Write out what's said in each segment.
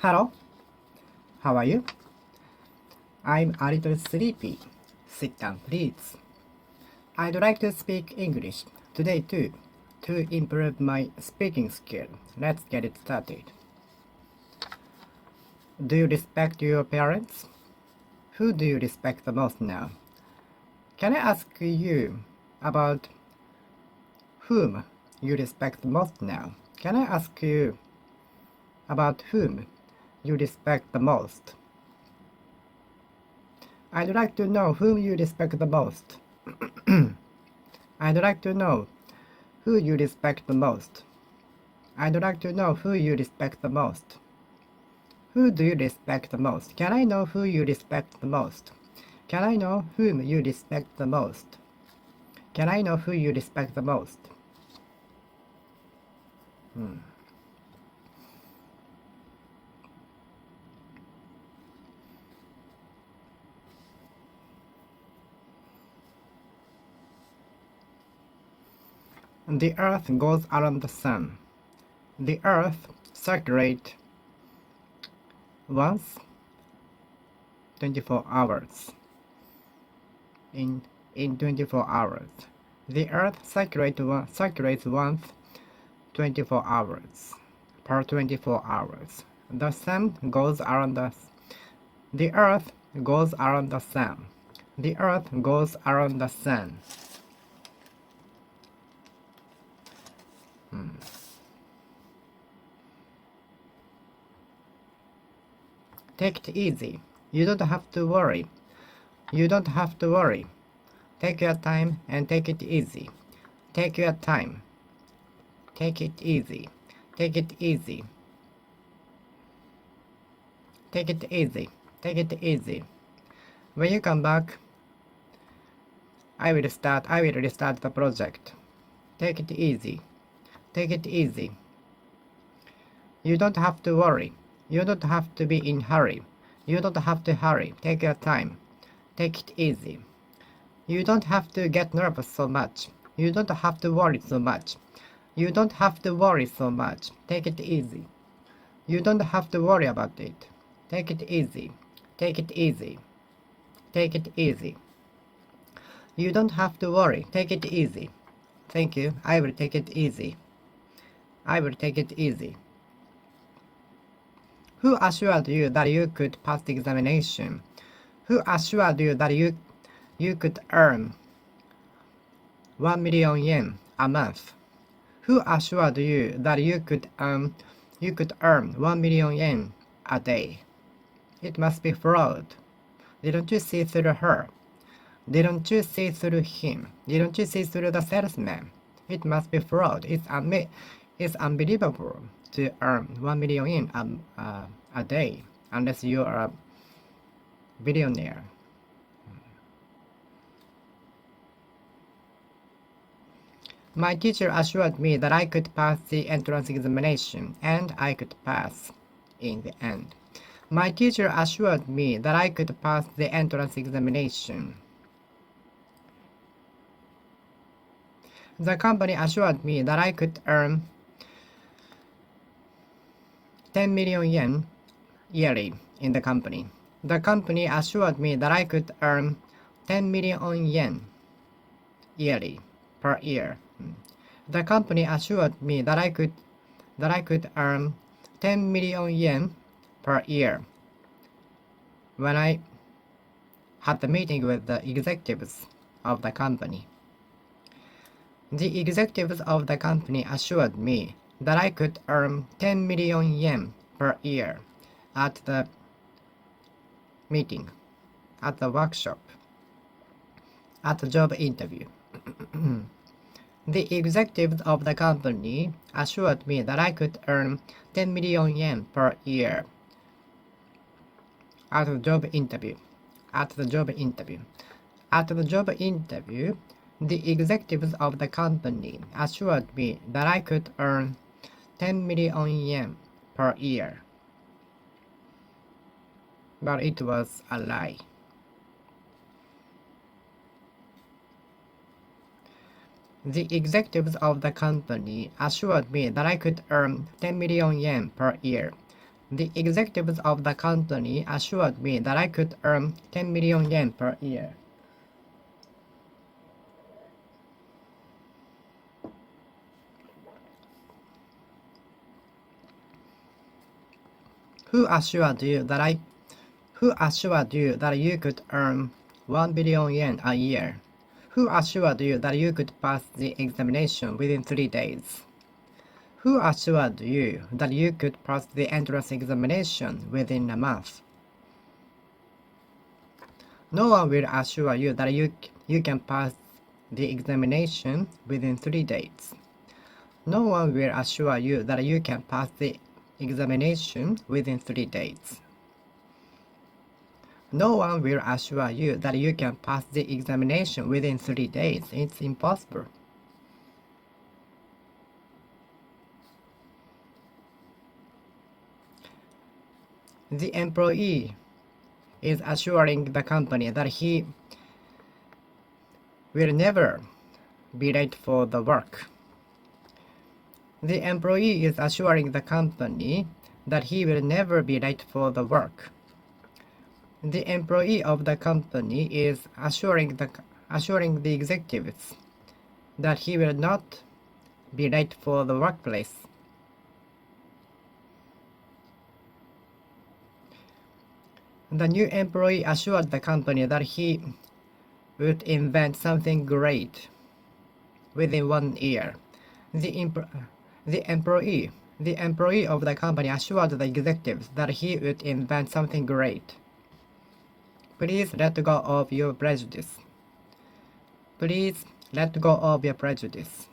Hello, how are you? I'm a little sleepy. Sit down, please. I'd like to speak English today too, to improve my speaking skill. Let's get it started. Do you respect your parents? Who do you respect the most now? Can I ask you about whom you respect the most now? Can I ask you about whom you respect the most? I'd like to know whom you respect the most. I'd like to know who you respect the most. I'd like to know who you respect the most. Who do you respect the most? Can I know who you respect the most? Can I know whom you respect the most? Can I know who you respect the most? The earth goes around the sun. The earth circulates once 24 hours. In 24 hours. The earth circulates once 24 hours per 24 hours. The sun goes around the earth goes around the sun. The earth goes around the sun. Take it easy. You don't have to worry. You don't have to worry. Take your time and take it easy. Take your time. Take it easy. Take it easy. Take it easy. Take it easy. When you come back, I will restart the project. Take it easy. Take it easy. You don't have to worry. You don't have to be in hurry. You don't have to hurry. Take your time. Take it easy. You don't have to get nervous so much. You don't have to worry so much. You don't have to worry so much. Take it easy. You don't have to worry about it. Take it easy. Take it easy. Take it easy. You don't have to worry. Take it easy. Thank you. I will take it easy. I will take it easy. Who assured you that you could pass the examination? Who assured you that you could earn 1 million yen a month? Who assured you that you could earn 1 million yen a day? It must be fraud. Didn't you see through her? Didn't you see through him? Didn't you see through the salesman? It must be fraud. It's unbelievable to earn 1 million yen a day unless you are a billionaire. My teacher assured me that I could pass the entrance examination, and I could pass in the end. My teacher assured me that I could pass the entrance examination. The company assured me that I could earn 10 million yen yearly in the company. The company assured me that I could earn 10 million yen yearly per year. The company assured me that I could earn 10 million yen per year when I had the meeting with the executives of the company. The executives of the company assured me that I could earn 10 million yen per year at the meeting, at the workshop, at the job interview. The executives of the company assured me that I could earn 10 million yen per year at the job interview. At the job interview. At the job interview, the executives of the company assured me that I could earn 10 million yen per year. But it was a lie. The executives of the company assured me that I could earn 10 million yen per year The executives of the company assured me that I could earn 10 million yen per year. Who assured you that you could earn 1 billion yen a year? Who assured you that you could pass the examination within 3 days? Who assured you that you could pass the entrance examination within a month? No one will assure you that you can pass the examination within 3 days. No one will assure you that you can pass the examination within 3 days. No one will assure you that you can pass the examination within 3 days. It's impossible. The employee is assuring the company that he will never be late for the work. The employee is assuring the company that he will never be late for the work. The employee of the company is assuring the executives that he will not be late for the workplace. The new employee assured the company that he would invent something great within 1 year. The employee of the company assured the executives that he would invent something great. Please let go of your prejudice. Please let go of your prejudice.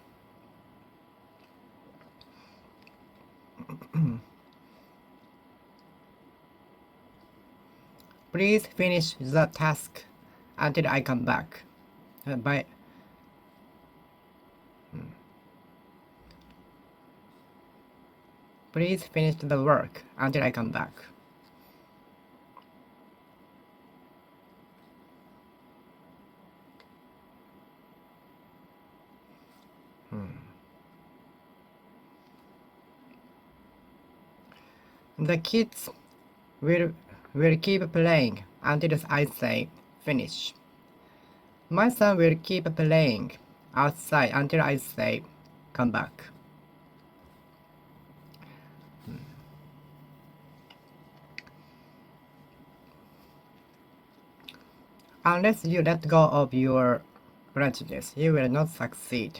Please finish the task until I come back. Please finish the work until I come back. The kids will keep playing until I say finish. My son will keep playing outside until I say come back. Unless you let go of your prejudice, you will not succeed.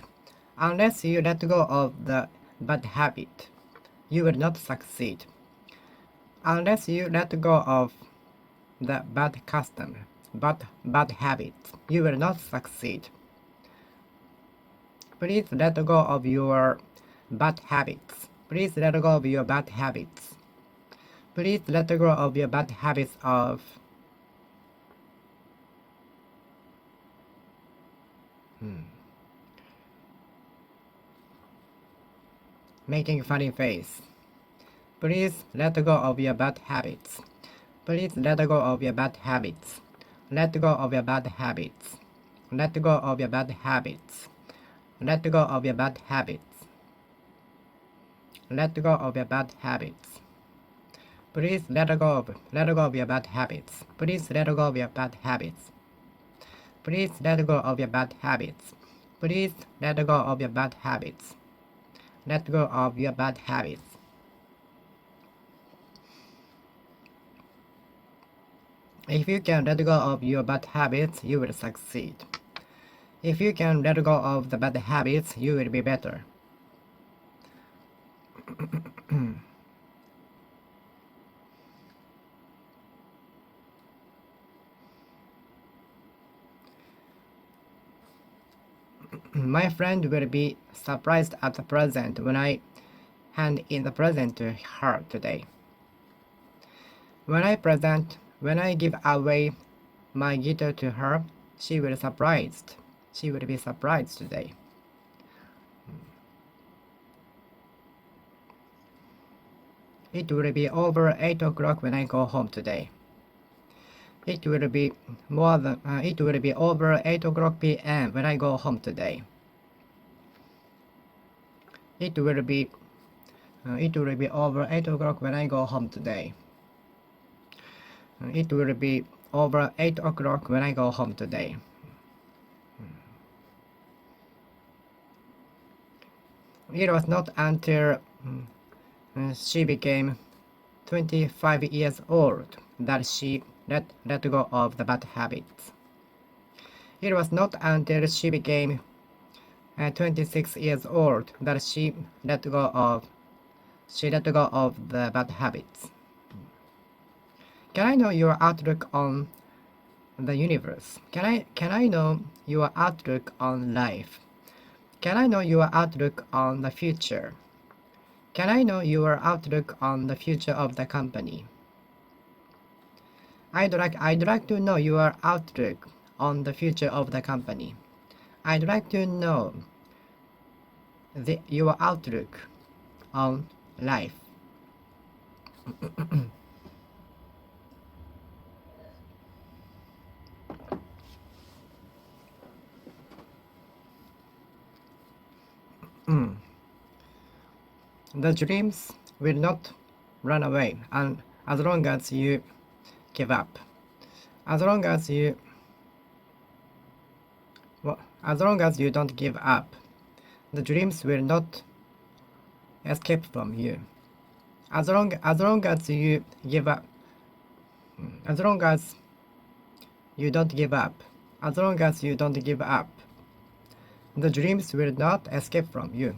Unless you let go of the bad habit, you will not succeed. Unless you let go of the bad custom, bad habits, you will not succeed. Please let go of your bad habits. Please let go of your bad habits. Please let go of your bad habits of making funny face. Please let go of your bad habits. Please let go of your bad habits. Let go of your bad habits. Let go of your bad habits. Let go of your bad habits. Let go of your bad habits. Please let go of your bad habits. Please let go of your bad habits. Please let go of your bad habits. Please let go of your bad habits. Let go of your bad habits. If you can let go of your bad habits, you will succeed. If you can let go of the bad habits, you will be better. My friend will be surprised at the present when I hand in the present to her today. When I give away my guitar to her, she will be surprised. She will be surprised today. It will be over 8 o'clock when I go home today. It will be over 8 o'clock p.m. when I go home today. It will be It will be over 8 o'clock when I go home today. It will be over 8 o'clock when I go home today. It was not until she became 25 years old that she let go of the bad habits. It was not until she became 26 years old that she let go of the bad habits. Can I know your outlook on the universe? Can I know your outlook on life? Can I know your outlook on the future? Can I know your outlook on the future of the company? I'd like to know your outlook on the future of the company. I'd like to know your outlook on life. The dreams will not run away, and as long as you give up, as long as you don't give up, the dreams will not escape from you. As long as you give up, as long as you don't give up, as long as you don't give up, the dreams will not escape from you.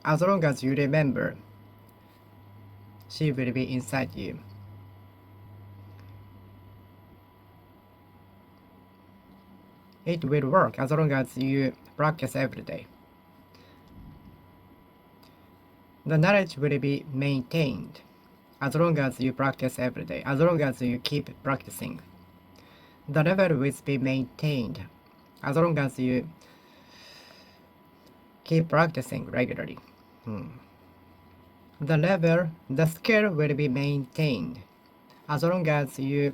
As long as you remember, she will be inside you. It will work as long as you practice every day. The knowledge will be maintained as long as you practice every day, as long as you keep practicing. The level will be maintained as long as you keep practicing regularly. The skill will be maintained as long as you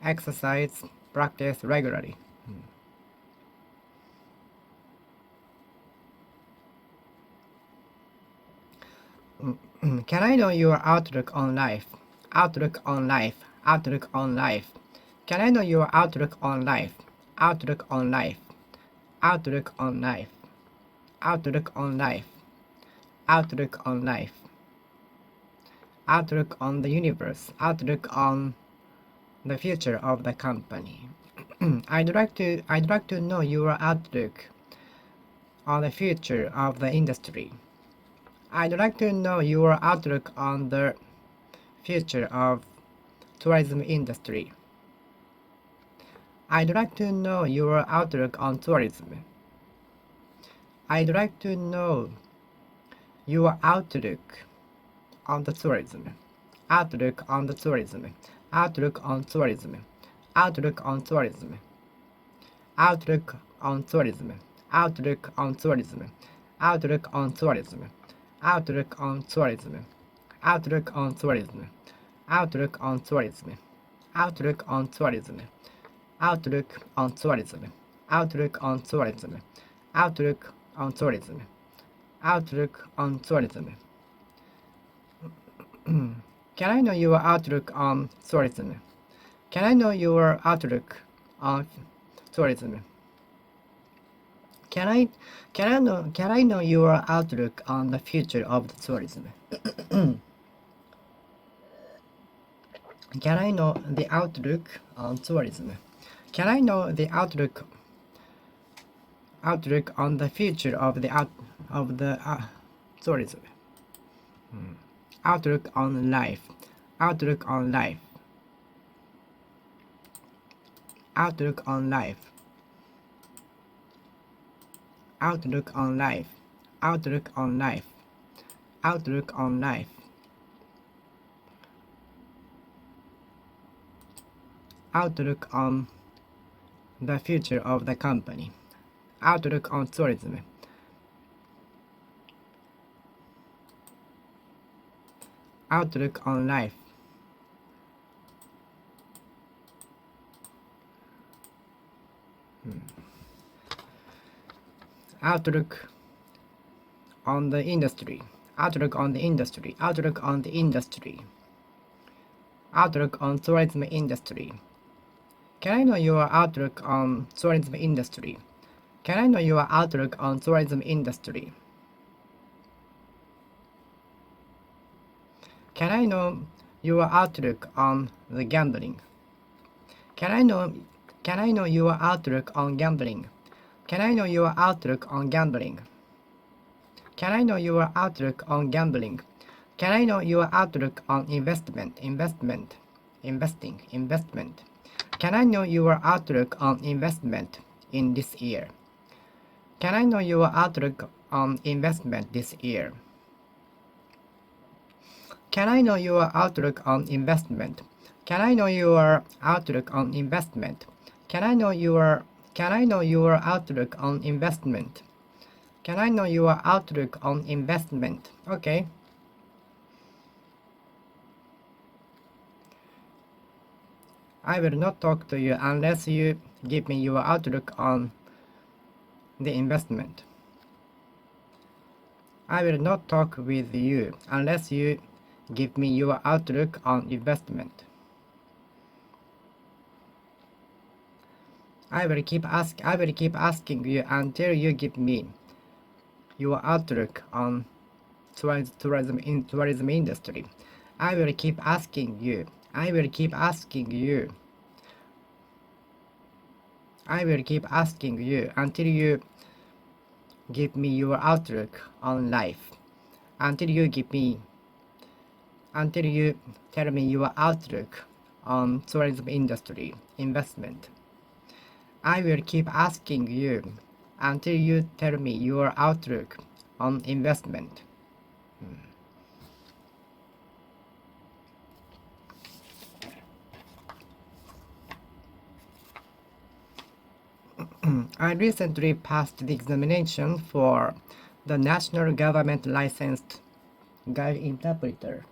exercise, practice regularly. Can I know your outlook on life? Outlook on life. Outlook on life. Can I know your outlook on life? Outlook on life. Outlook on life. Outlook on life. Outlook on life. Outlook on the universe. Outlook on the future of the company. I'd like to know your outlook on the future of the industry. I'd like to know your outlook on the future of tourism industry. I'd like to know your outlook on tourism. I'd like to know your outlook on the tourism. Outlook on the tourism. Outlook on tourism. Outlook on tourism. Outlook on tourism. Outlook on tourism. Outlook on tourism. Outlook on tourism. Outlook on tourism. Outlook on tourism. Outlook on tourism. Outlook on tourism. Outlook on tourism. Outlook on tourism. Outlook on tourism. Can I know your outlook on tourism? Can I know your outlook on tourism? Can I know your outlook on the future of the tourism? Can I know the outlook on tourism? Can I know the outlook on the future of the tourism? Outlook on life. Outlook on life. Outlook on life. Outlook on life. Outlook on life. Outlook on life. Outlook on the future of the company. Outlook on tourism. Outlook on life. Outlook on the industry. Outlook on the industry. Outlook on the industry. Outlook on tourism industry. Can I know your outlook on tourism industry? Can I know your outlook on tourism industry? Can I know your outlook on the gambling? Can I know your outlook on gambling? Can I know your outlook on gambling? Can I know your outlook on gambling? Can I know your outlook on investment? Investment. Can I know your outlook on investment in this year? Can I know your outlook on investment this year? Can I know your outlook on investment? Can I know your outlook on investment? Can I know your outlook on investment? Can I know your outlook on investment? Okay. I will not talk to you unless you give me your outlook on the investment. I will not talk with you unless you give me your outlook on investment. I will keep asking you until you give me your outlook on tourism industry. I will keep asking you. I will keep asking you. I will keep asking you until you give me your outlook on life. Until you tell me your outlook on tourism industry investment. I will keep asking you until you tell me your outlook on investment. I recently passed the examination for the National Government Licensed Guide Interpreter.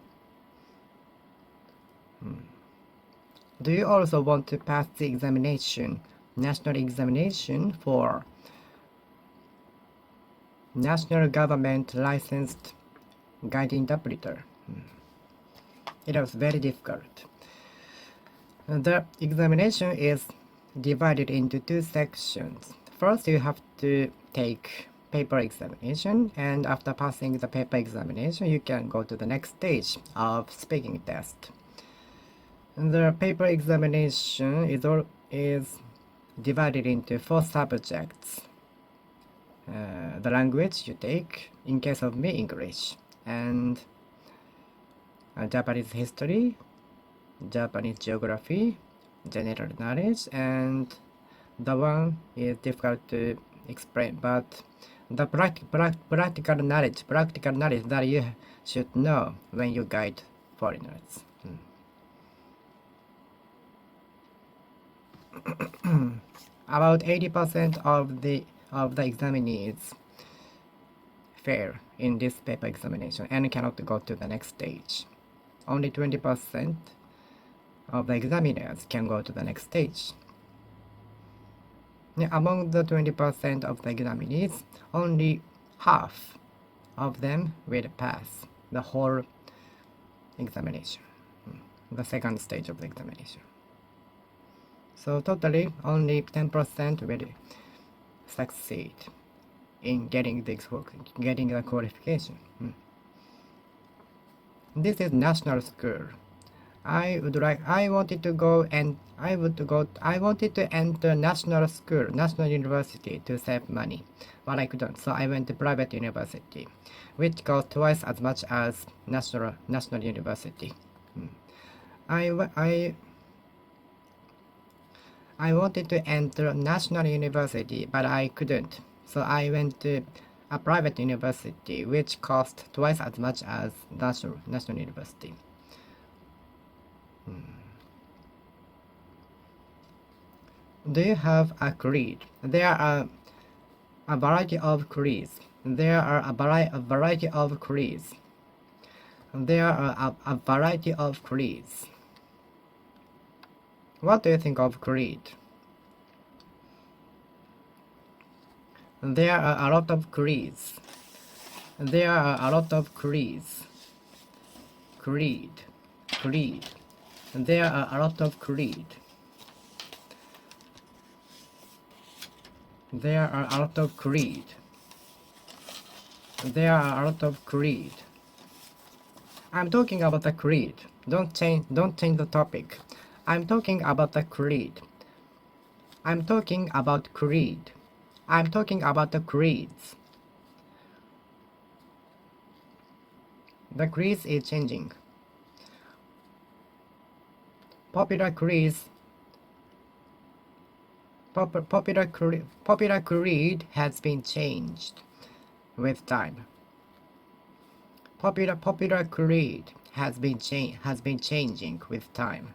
Do you also want to pass the examination, national examination for National Government Licensed Guide Interpreter? It was very difficult. The examination is divided into two sections. First, you have to take paper examination, and after passing the paper examination, you can go to the next stage of speaking test. The paper examination is divided into 4 subjects. The language you take, in case of me, English, and Japanese history, Japanese geography, general knowledge, and the one is difficult to explain, but the practical knowledge that you should know when you guide foreigners. About 80% of the examinees fail in this paper examination and cannot go to the next stage. Only 20% of the examiners can go to the next stage. Among the 20% of the examinees, only half of them will pass the whole examination, the second stage of the examination. So totally only 10% will succeed in getting the qualification. This is national school. I wanted to enter national school, national university to save money, but I couldn't. So I went to private university, which cost twice as much as national university. I wanted to enter national university, but I couldn't. So I went to a private university, which cost twice as much as national university. Do you have a creed? There are a variety of creeds. There are a variety of creeds. There are a variety of creeds. What do you think of creed? There are a lot of creeds. There are a lot of creeds. Creed. Creed. There are a lot of creed. There are a lot of creed. There are a lot of creed. I'm talking about the creed. Don't change the topic. I'm talking about the creed. I'm talking about creed. I'm talking about the creeds. The creeds is changing. Popular creeds. Popular creed has been changed with time. Popular creed has been changing with time.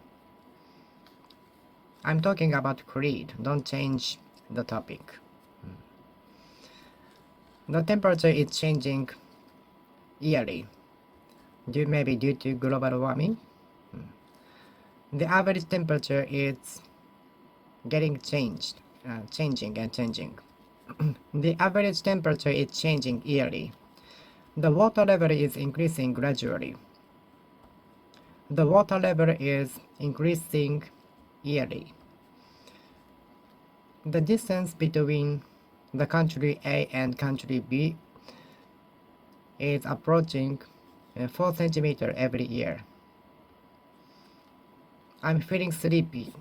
I'm talking about creed. Don't change the topic. The temperature is changing yearly. Maybe due to global warming. The average temperature is getting changing and changing. The average temperature is changing yearly. The water level is increasing gradually. The water level is increasing yearly. The distance between the country A and country B is approaching 4 centimeters every year. I'm feeling sleepy.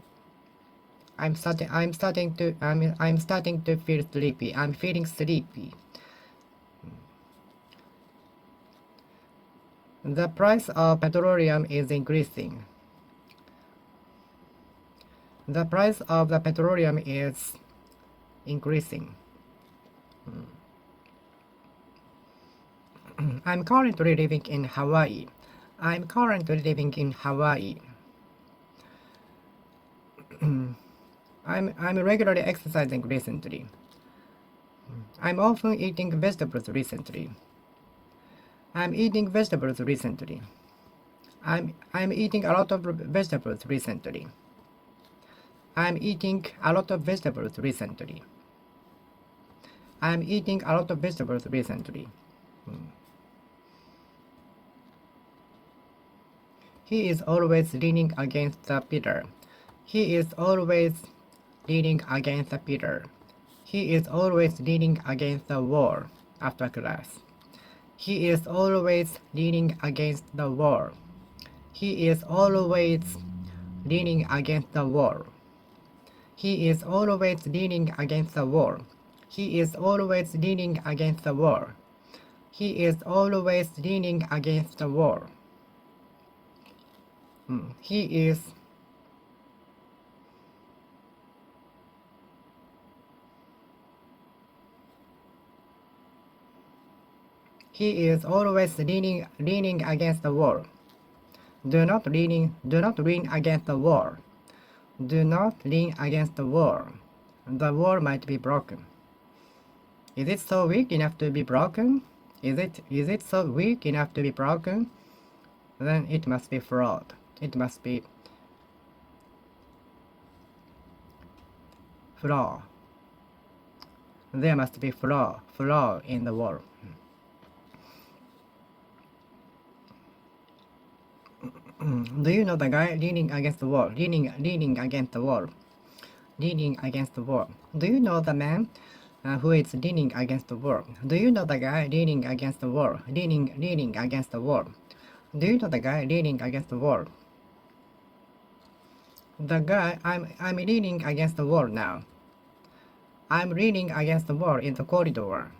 I'm starting to feel sleepy. I'm feeling sleepy. The price of petroleum is increasing. The price of the petroleum is increasing. I'm currently living in Hawaii. I'm currently living in Hawaii. I'm regularly exercising recently. I'm often eating vegetables recently. I'm eating vegetables recently. I'm eating a lot of vegetables recently. I'm eating a lot of vegetables recently. I'm eating a lot of vegetables recently. He is always leaning against the pillar. He is always leaning against the pillar. He is always leaning against the wall after class. He is always leaning against the wall. He is always leaning against the wall. He is always leaning against the wall. He is always leaning against the wall. He is always leaning against the wall. He is always leaning against the wall. Do not lean against the wall. Do not lean against the wall. The wall might be broken. Is it so weak enough to be broken? Is it so weak enough to be broken? Then it must be flawed. It must be flaw. There must be flaw in the wall. Do you know the guy leaning against the wall? Leaning against the wall. Leaning against the wall. Do you know the man who is leaning against the wall? Do you know the guy leaning against the wall? Leaning against the wall. Do you know the guy leaning against the wall? The guy, I'm leaning against the wall now. I'm leaning against the wall in the corridor.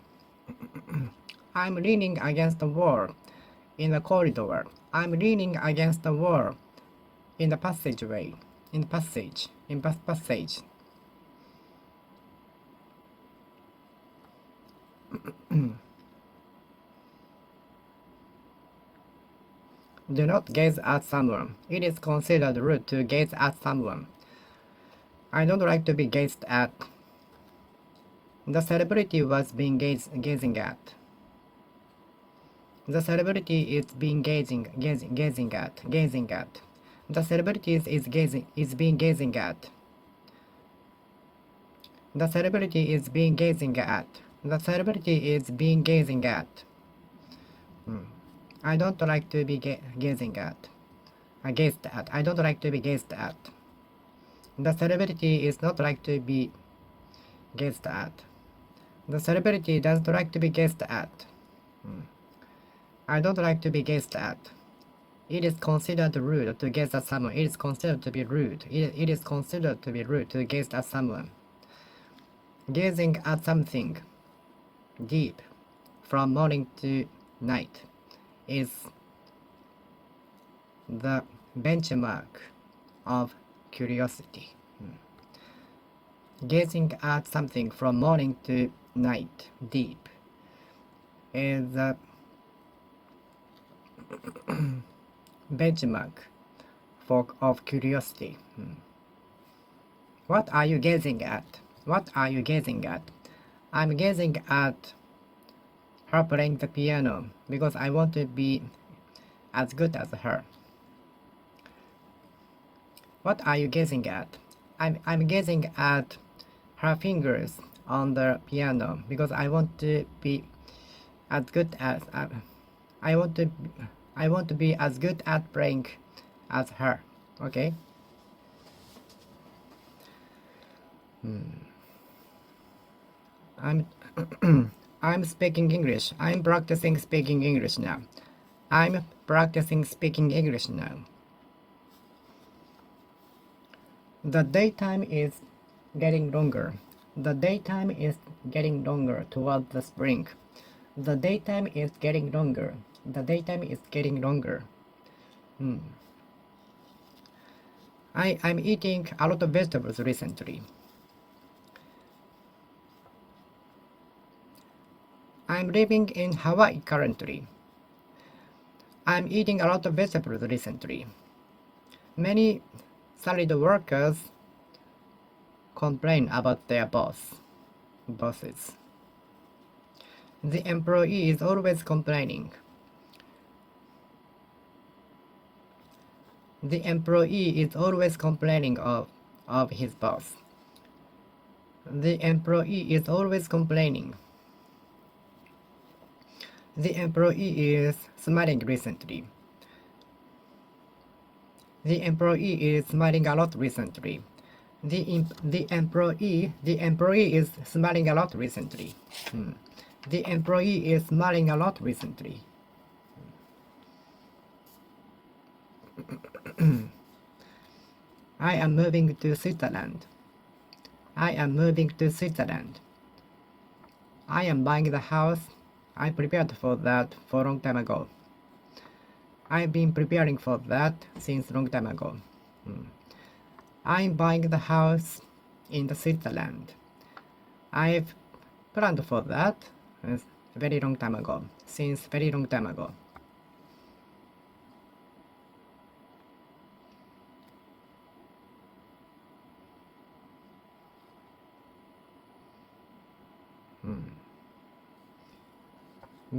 I'm leaning against the wall in the corridor. I'm leaning against the wall in the passageway. In passage. Do not gaze at someone. It is considered rude to gaze at someone. I don't like to be gazed at. The celebrity was being gazing at. The celebrity is being gazing at. The celebrity is being gazing at. The celebrity is being gazing at. The celebrity is being gazing at. I don't like to be gazing at. Gazed at. I don't like to be gazed at. The celebrity is not like to be gazed at. The celebrity doesn't like to be gazed at. I don't like to be gazed at. It is considered rude to gaze at someone. It is considered to be rude. It is considered to be rude to gaze at someone. Gazing at something deep from morning to night is the benchmark of curiosity. Gazing at something from morning to night deep is the benchmark of curiosity. What are you gazing at? What are you gazing at? I'm gazing at her playing the piano because I want to be as good as her. What are you gazing at? I'm gazing at her fingers on the piano because I want to be as good as I want to be as good at playing as her. Okay. I'm I'm speaking English. I'm practicing speaking English now. I'm practicing speaking English now. The daytime is getting longer. The daytime is getting longer toward the spring. The daytime is getting longer. The daytime is getting longer. I'm eating a lot of vegetables recently. I'm living in Hawaii currently. I'm eating a lot of vegetables recently. Many salaried workers complain about their bosses. The employee is always complaining. The employee is always complaining of his boss. The employee is always complaining. The employee is smiling recently. The employee is smiling a lot recently. The employee is smiling a lot recently. The employee is smiling a lot recently. I am moving to Switzerland. I am moving to Switzerland. I am buying the house. I prepared for that for a long time ago. I've been preparing for that since a long time ago. I'm buying the house in the Switzerland. I've planned for that very long time ago, since very long time ago.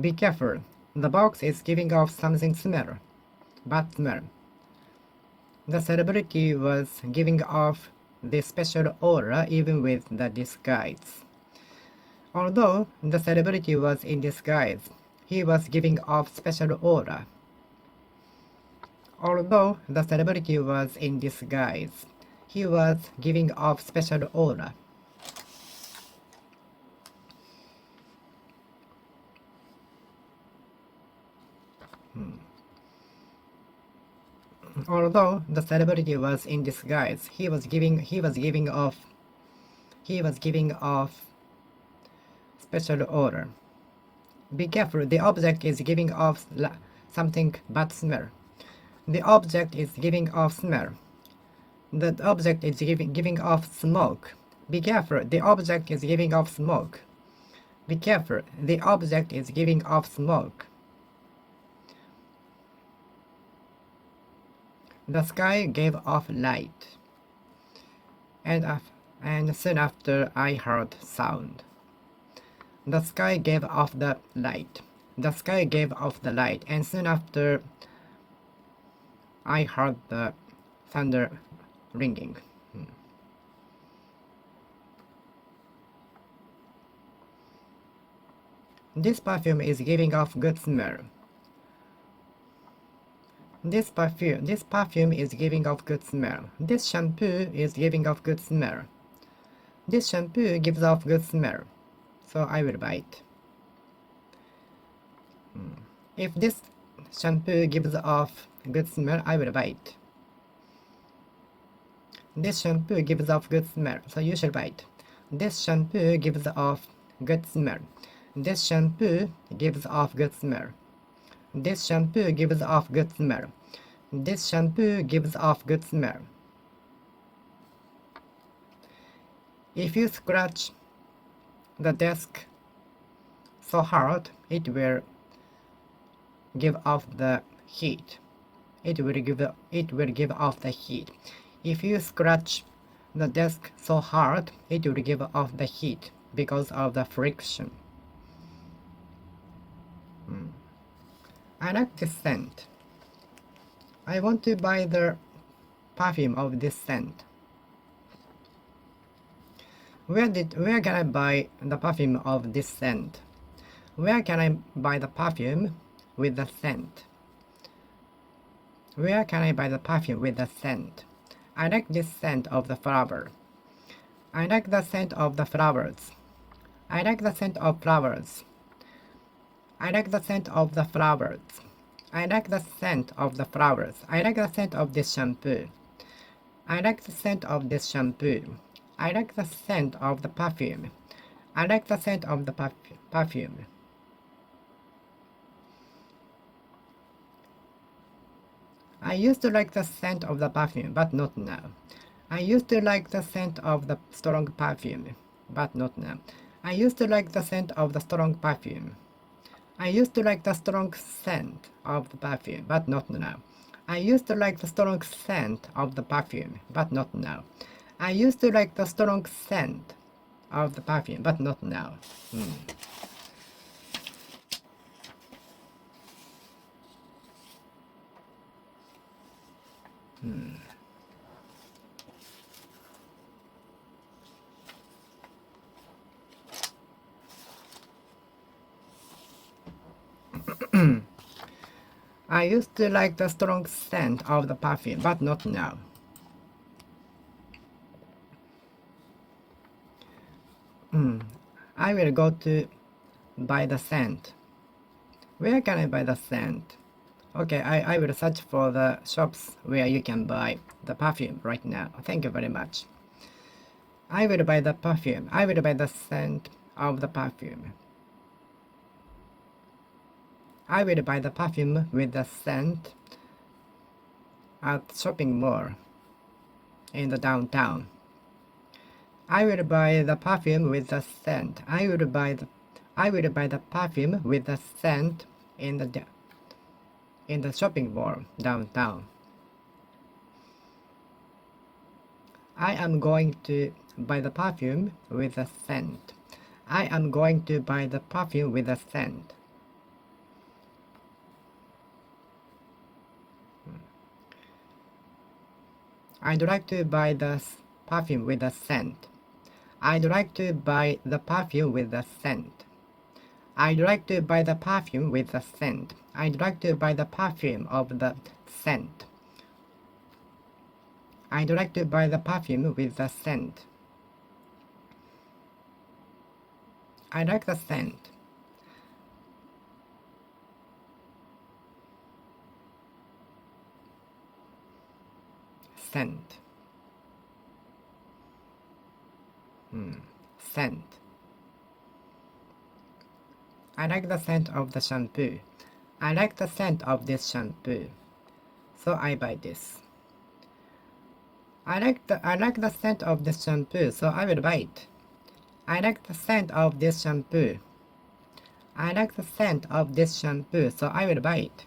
Be careful. The box is giving off something smell. Bad smell. The celebrity was giving off this special aura even with the disguise. Although the celebrity was in disguise, he was giving off special aura. Although the celebrity was in disguise, he was giving off special aura. Although the celebrity was in disguise, he was giving off special aura. Be careful, the object is giving off something bad smell. The object is giving off smell. The object is giving off smoke. Be careful, the object is giving off smoke. Be careful, the object is giving off smoke. The sky gave off light. And soon after I heard sound. The sky gave off the light. The sky gave off the light, and soon after I heard the thunder ringing. This perfume is giving off good smell. This perfume is giving off good smell. This shampoo is giving off good smell. This shampoo gives off good smell. So I will buy it. If this shampoo gives off good smell, I will buy it. This shampoo gives off good smell, so you should buy it. This shampoo gives off good smell. This shampoo gives off good smell. This shampoo gives off good smell. This shampoo gives off good smell. If you scratch the desk so hard, it will give off the heat. It will give off the heat. If you scratch the desk so hard, it will give off the heat because of the friction. I like this scent. I want to buy the perfume of this scent. Where can I buy the perfume of this scent? Where can I buy the perfume with the scent? Where can I buy the perfume with the scent? I like this scent of the flower. I like the scent of the flowers. I like the scent of flowers. I like the scent of the flowers. I like the scent of the flowers. I like the scent of this shampoo. I like the scent of this shampoo. I like the scent of the perfume. I like the scent of the perfume. I used to like the scent of the perfume, but not now. I used to like the scent of the strong perfume, but not now. I used to like the scent of the strong perfume. I used to like the strong scent of the perfume, but not now. I used to like the strong scent of the perfume, but not now. I used to like the strong scent of the perfume, but not now. I used to like the strong scent of the perfume, but not now. I will go to buy the scent. Where can I buy the scent? Okay, I will search for the shops where you can buy the perfume right now. Thank you very much. I will buy the perfume. I will buy the scent of the perfume. I will buy the perfume with the scent at shopping mall in the downtown. I will buy the perfume with the scent. I will buy the perfume with the scent in the shopping mall downtown. I am going to buy the perfume with the scent. I am going to buy the perfume with the scent. I'd like to buy the perfume with the scent. I'd like to buy the perfume with the scent. I'd like to buy the perfume with the scent. I'd like to buy the perfume of the scent. I'd like to buy the perfume with the scent. I like the scent. Scent. Scent. I like the scent of the shampoo. I like the scent of this shampoo. So I buy this. I like the scent of this shampoo, so I will buy it. I like the scent of this shampoo. I like the scent of this shampoo, so I will buy it.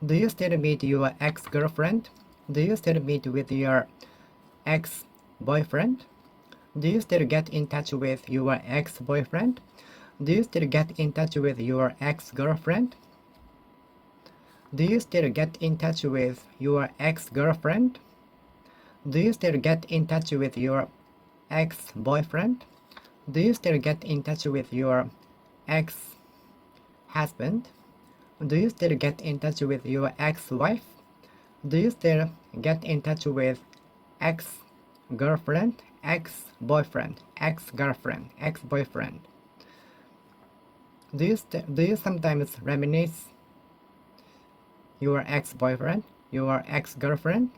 Do you still meet your ex-girlfriend? Do you still meet with your ex-boyfriend? Do you still get in touch with your ex-boyfriend? Do you still get in touch with your ex-girlfriend? Do you still get in touch with your ex-girlfriend? Do you still get in touch with your ex-boyfriend? Do you still get in touch with your husband? Do you still get in touch with your ex-wife? Do you still get in touch with ex-girlfriend, ex-boyfriend, ex-girlfriend, ex-boyfriend? Do you sometimes reminisce your ex-boyfriend, your ex-girlfriend?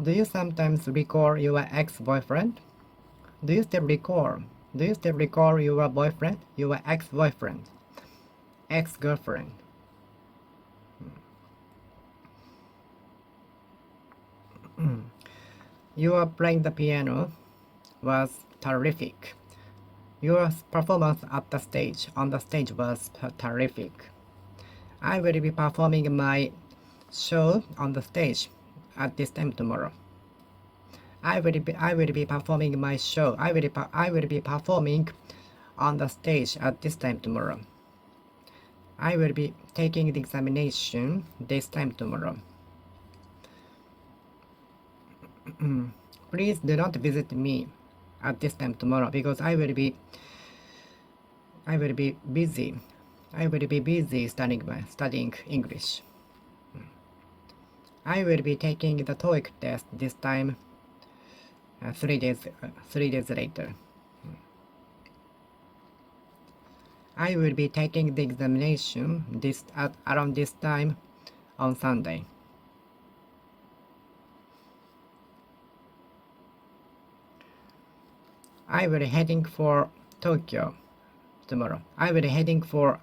Do you sometimes recall your ex-boyfriend? Do you still recall? Do you still recall your boyfriend, your ex-boyfriend, ex-girlfriend? Your playing the piano was terrific. Your performance at the stage, on the stage was terrific. I will be performing my show on the stage at this time tomorrow. I will be performing my show. I will be performing on the stage at this time tomorrow. I will be taking the examination this time tomorrow. Please do not visit me at this time tomorrow because I will be busy. I will be busy studying English. I will be taking the TOEIC test this time 3 days later. I will be taking the examination around this time on Sunday. I will be heading for Tokyo tomorrow. I will be heading for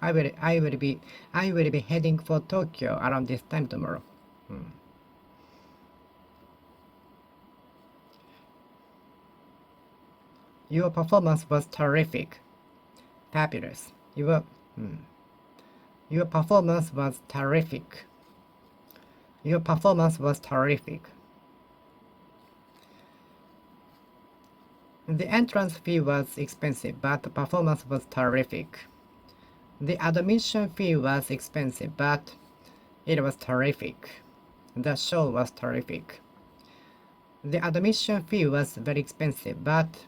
Tokyo around this time tomorrow. Your performance was terrific. Fabulous. Your performance was terrific. Your performance was terrific. The entrance fee was expensive, but the performance was terrific. The admission fee was expensive, but it was terrific. The show was terrific. The admission fee was very expensive, but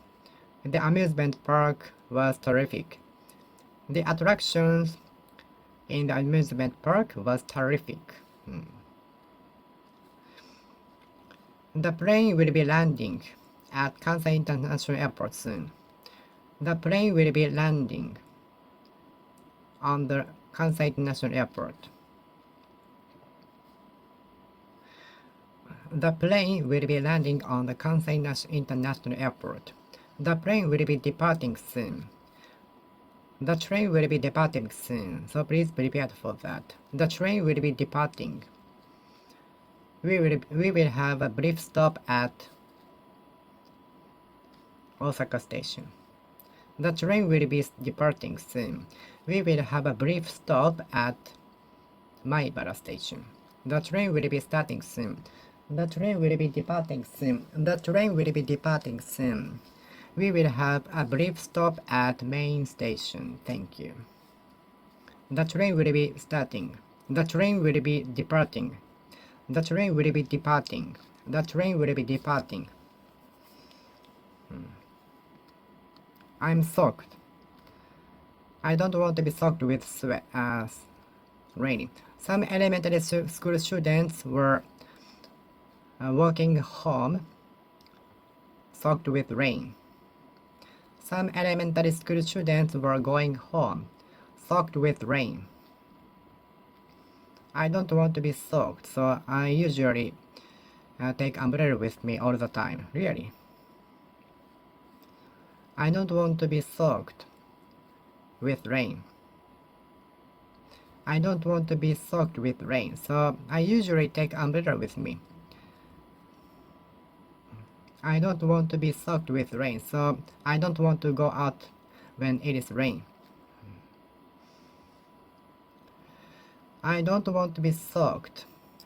the amusement park was terrific. The attractions in the amusement park was terrific. The plane will be landing at Kansai International Airport soon. The plane will be landing on the Kansai International Airport. The plane will be landing on the Kansai International Airport. The plane will be departing soon. The train will be departing soon, so please prepare for that. The train will be departing. We will have a brief stop at Osaka Station. The train will be departing soon. We will have a brief stop at Maibara Station. The train will be starting soon. The train will be departing soon. The train will be departing soon. We will have a brief stop at main station. Thank you. The train will be starting. The train will be departing. The train will be departing. The train will be departing. I'm soaked. I don't want to be soaked with sweat. Raining. Some elementary school students were walking home soaked with rain. Some elementary school students were going home soaked with rain. I don't want to be soaked, so I usually take umbrella with me all the time. Really. I don't want to be soaked with rain. I don't want to be soaked with rain, so I usually take umbrella with me. I don't want to be soaked with rain, so I don't want to go out when it is rain. I don't want to be soaked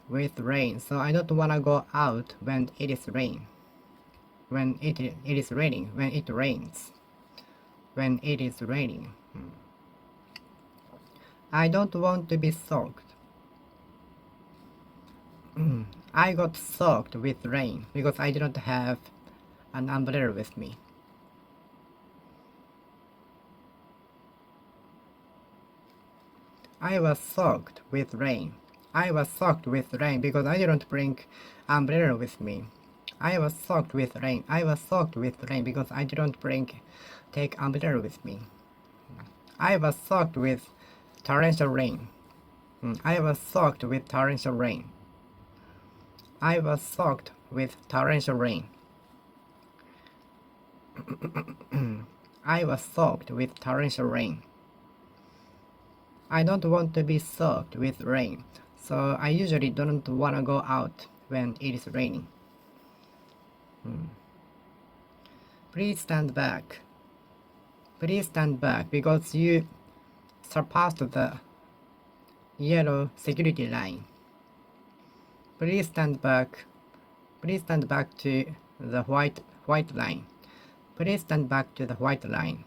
with rain, so I don't want to go out when it is rain. When it is raining, when it rains. When it is raining. I don't want to be soaked. I got soaked with rain because I didn't have an umbrella with me. I was soaked with rain. I was soaked with rain because I didn't bring umbrella with me. I was soaked with rain. I was soaked with rain because I didn't take umbrella with me. I was soaked with torrential rain. I was soaked with torrential rain. I was soaked with torrential rain. I was soaked with torrential rain. I don't want to be soaked with rain, so I usually don't want to go out when it is raining. Please stand back. Please stand back because you surpassed the yellow security line. Please stand back. Please stand back to the white line. Please stand back to the white line.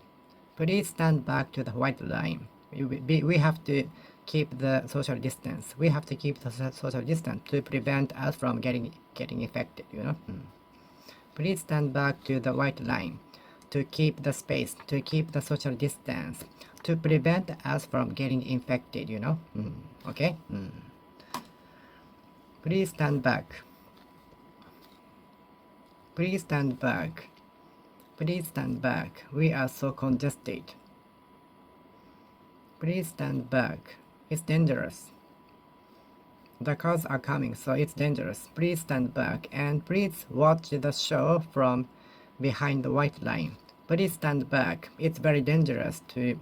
Please stand back to the white line. We have to keep the social distance. We have to keep the social distance to prevent us from getting infected, you know. Please stand back to the white line to keep the space, to keep the social distance, to prevent us from getting infected, you know. Okay? Please stand back. Please stand back. Please stand back. We are so congested. Please stand back. It's dangerous. The cars are coming, so it's dangerous. Please stand back and please watch the show from behind the white line. Please stand back. It's very dangerous to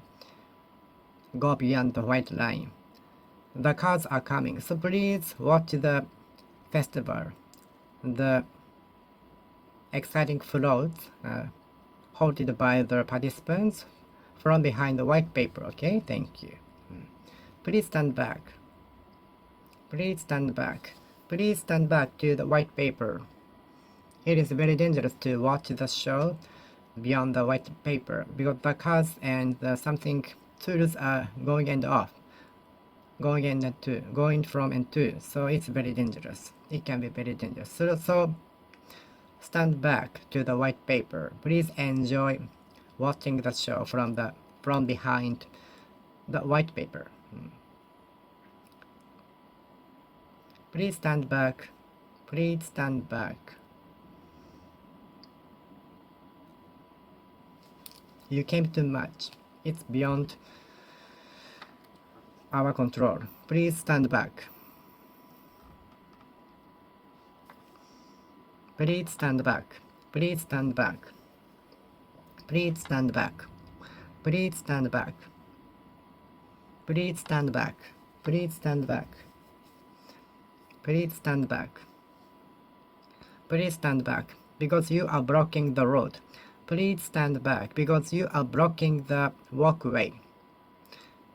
go beyond the white line. The cars are coming, so please watch the festival. The exciting floats hosted by the participants from behind the white paper. Okay, thank you. Please stand back. Please stand back. Please stand back to the white paper. It is very dangerous to watch the show beyond the white paper because the cars and something tools are going and off, going from and to. So it's very dangerous. It can be very dangerous. So stand back to the white paper. Please enjoy watching the show from behind the white paper. Please stand back. Please stand back. You came too much. It's beyond our control. Please stand back. Please stand back. Please stand back. Please stand back. Please stand back. Please stand back. Please stand back. Please stand back. Please stand back because you are blocking the road. Please stand back because you are blocking the walkway.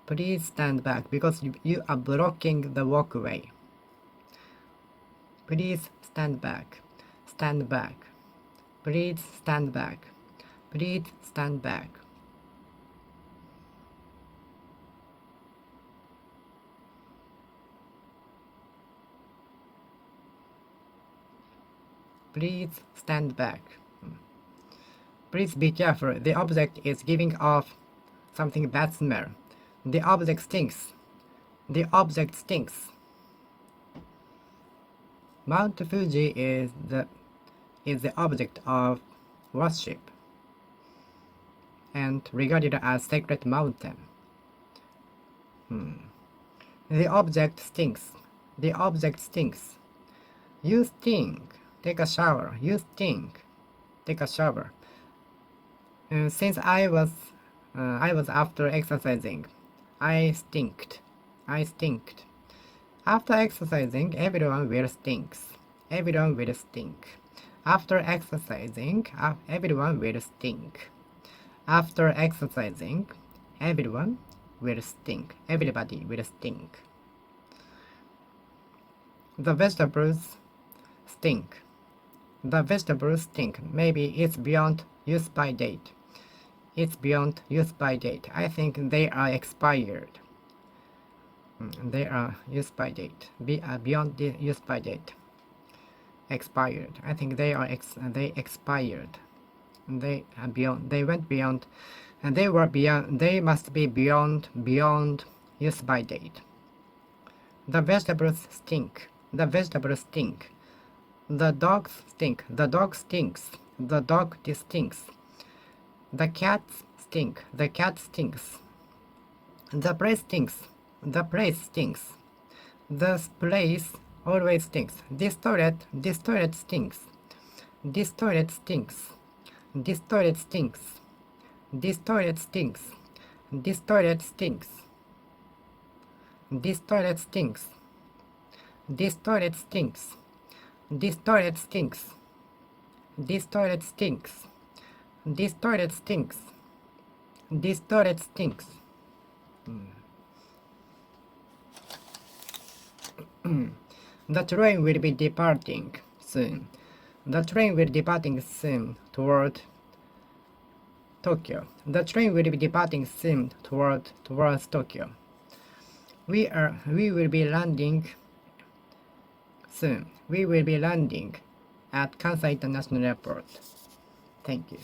Please stand back because you are blocking the walkway. Please stand back. Stand back. Please stand back. Please stand back. Please stand back. Please be careful. The object is giving off something bad smell. The object stinks. The object stinks. Mount Fuji is the object of worship and regarded as sacred mountain. The object stinks. The object stinks. You stink. Take a shower. You stink. Take a shower. Since I was after exercising, I stinked. I stinked. After exercising, everyone will stinks. Everyone will stink. After exercising, everyone will stink. After exercising, everyone will stink. Everybody will stink. The vegetables stink. The vegetables stink. Maybe it's beyond use by date. It's beyond use by date. I think they are expired. They are use by date. Beyond the use by date. Expired. I think they are they expired. They are beyond. They went beyond, and they were beyond. They must be beyond use by date. The vegetables stink. The vegetables stink. The dogs stink. The dog stinks. The dog stinks. The cats stink. The cat stinks. The place stinks. The place stinks. This place always stinks. This toilet stinks. This toilet stinks. This toilet stinks. This toilet stinks. This toilet stinks. This toilet stinks. This toilet stinks. This toilet stinks. This toilet stinks. This toilet stinks. This toilet stinks. The train will be departing soon. The train will be departing soon toward Tokyo. The train will be departing soon towards Tokyo. We will be landing soon. We will be landing at Kansai International Airport. Thank you.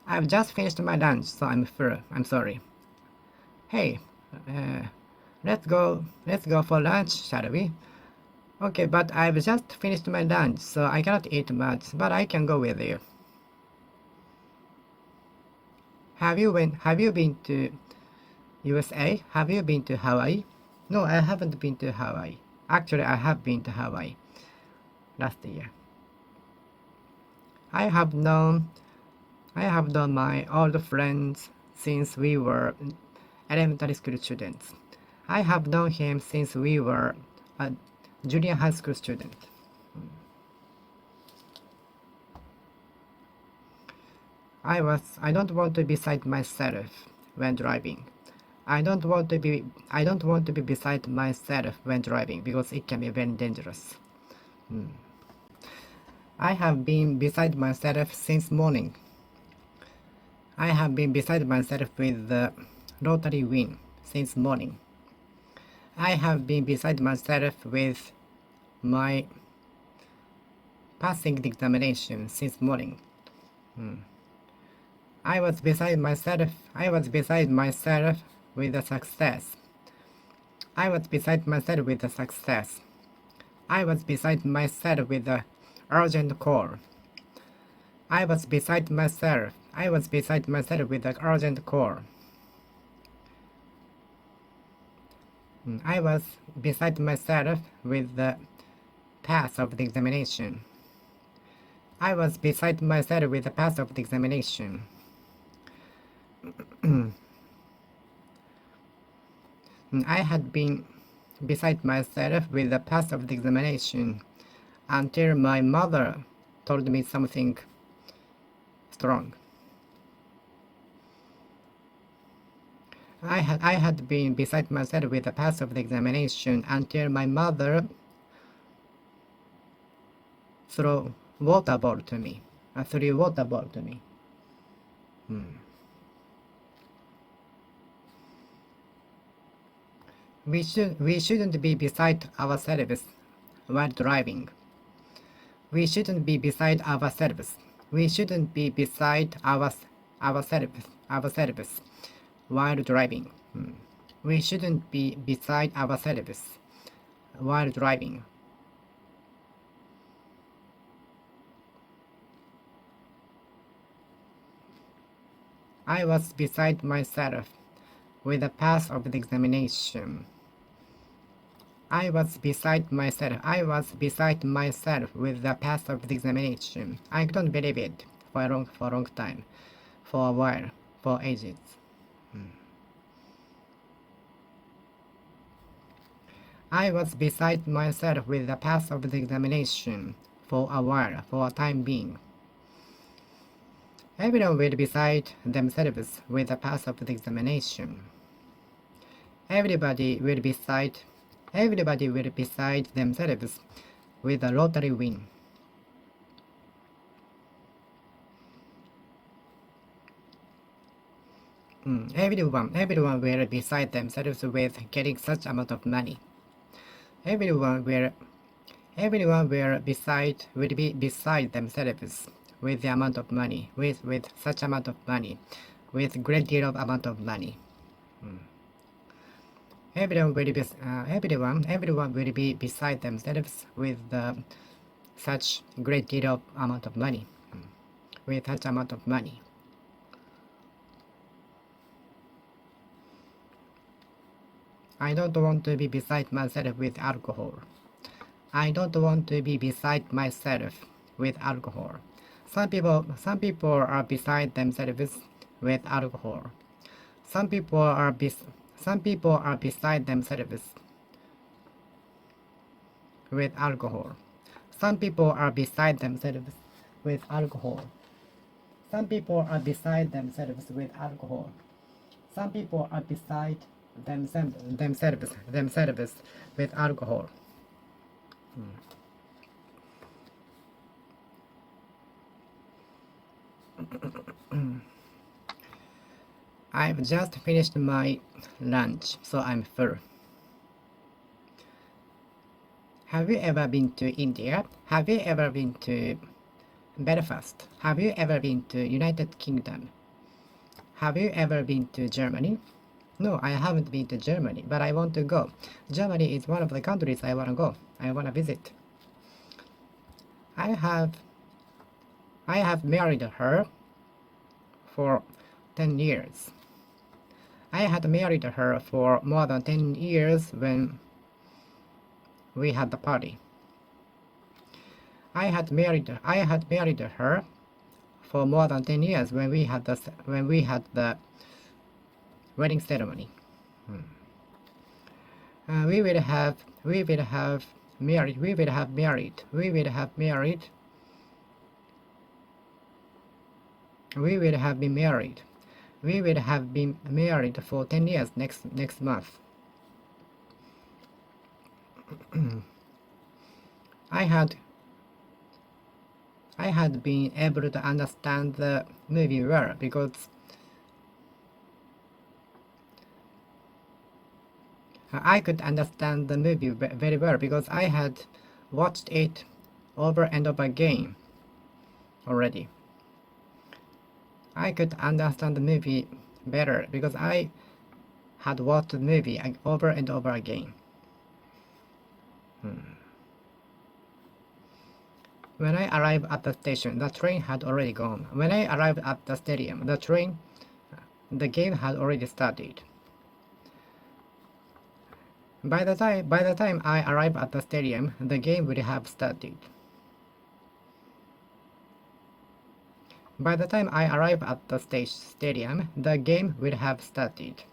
I've just finished my lunch, so I'm full. I'm sorry. Hey, let's go for lunch, shall we? Okay, but I've just finished my lunch, so I cannot eat much, but I can go with you. Have you been to USA? Have you been to Hawaii? No, I haven't been to Hawaii. Actually, I have been to Hawaii last year. I have known my old friends since we were elementary school students. I have known him since we were a junior high school student. I don't want to be beside myself when driving. I don't want to be beside myself when driving because it can be very dangerous. I have been beside myself since morning. I have been beside myself with the rotary wing since morning. I have been beside myself with my passing the examination since morning. I was beside myself with the success. I was beside myself with the success. I was beside myself with the urgent call. I was beside myself with the urgent call. I was beside myself with the pass of the examination. I was beside myself with the pass of the examination. I had been beside myself with the pass of the examination until my mother told me something strong. I had been beside myself with the pass of the examination until my mother threw water ball to me. We shouldn't be beside ourselves while driving. We shouldn't be beside ourselves. We shouldn't be beside ourselves while driving. We shouldn't be beside ourselves while driving. I was beside myself with the pass of the examination. I was beside myself with the pass of the examination. I couldn't believe it for a long time, for a while, for ages. I was beside myself with the pass of the examination for a while, for a time being. Everyone will beside themselves with the pass of the examination. Everybody will beside themselves with a rotary wing. Everyone will beside themselves with getting such amount of money. Everyone will be beside themselves with the amount of money, with such amount of money, with great deal of amount of money. Everyone will be everyone will be beside themselves with such great deal of amount of money, with such amount of money. I don't want to be beside myself with alcohol. I don't want to be beside myself with alcohol. Some people are beside themselves with alcohol. Some people are beside themselves with alcohol. Some people are beside themselves with alcohol. Some people are beside themselves with alcohol. Some people are beside themselves with alcohol. I've just finished my lunch, so I'm full. Have you ever been to India? Have you ever been to Belfast? Have you ever been to United Kingdom? Have you ever been to Germany? No, I haven't been to Germany, but I want to go. Germany is one of the countries I want to go. I want to visit. I have married her for 10 years. I had married her for more than 10 years when we had the party. I had married her for more than 10 years when we had the wedding ceremony. We will have married. We will have married. We will have married. We will have been married. We will have been married for 10 years next month. I had been able to understand the movie well because I could understand the movie very well because I had watched it over and over again already. I could understand the movie better because I had watched the movie over and over again. When I arrived at the station, the train had already gone. When I arrived at the stadium, the game had already started. By the time I arrived at the stadium, the game would have started. By the time I arrived at the stadium, the game would have started.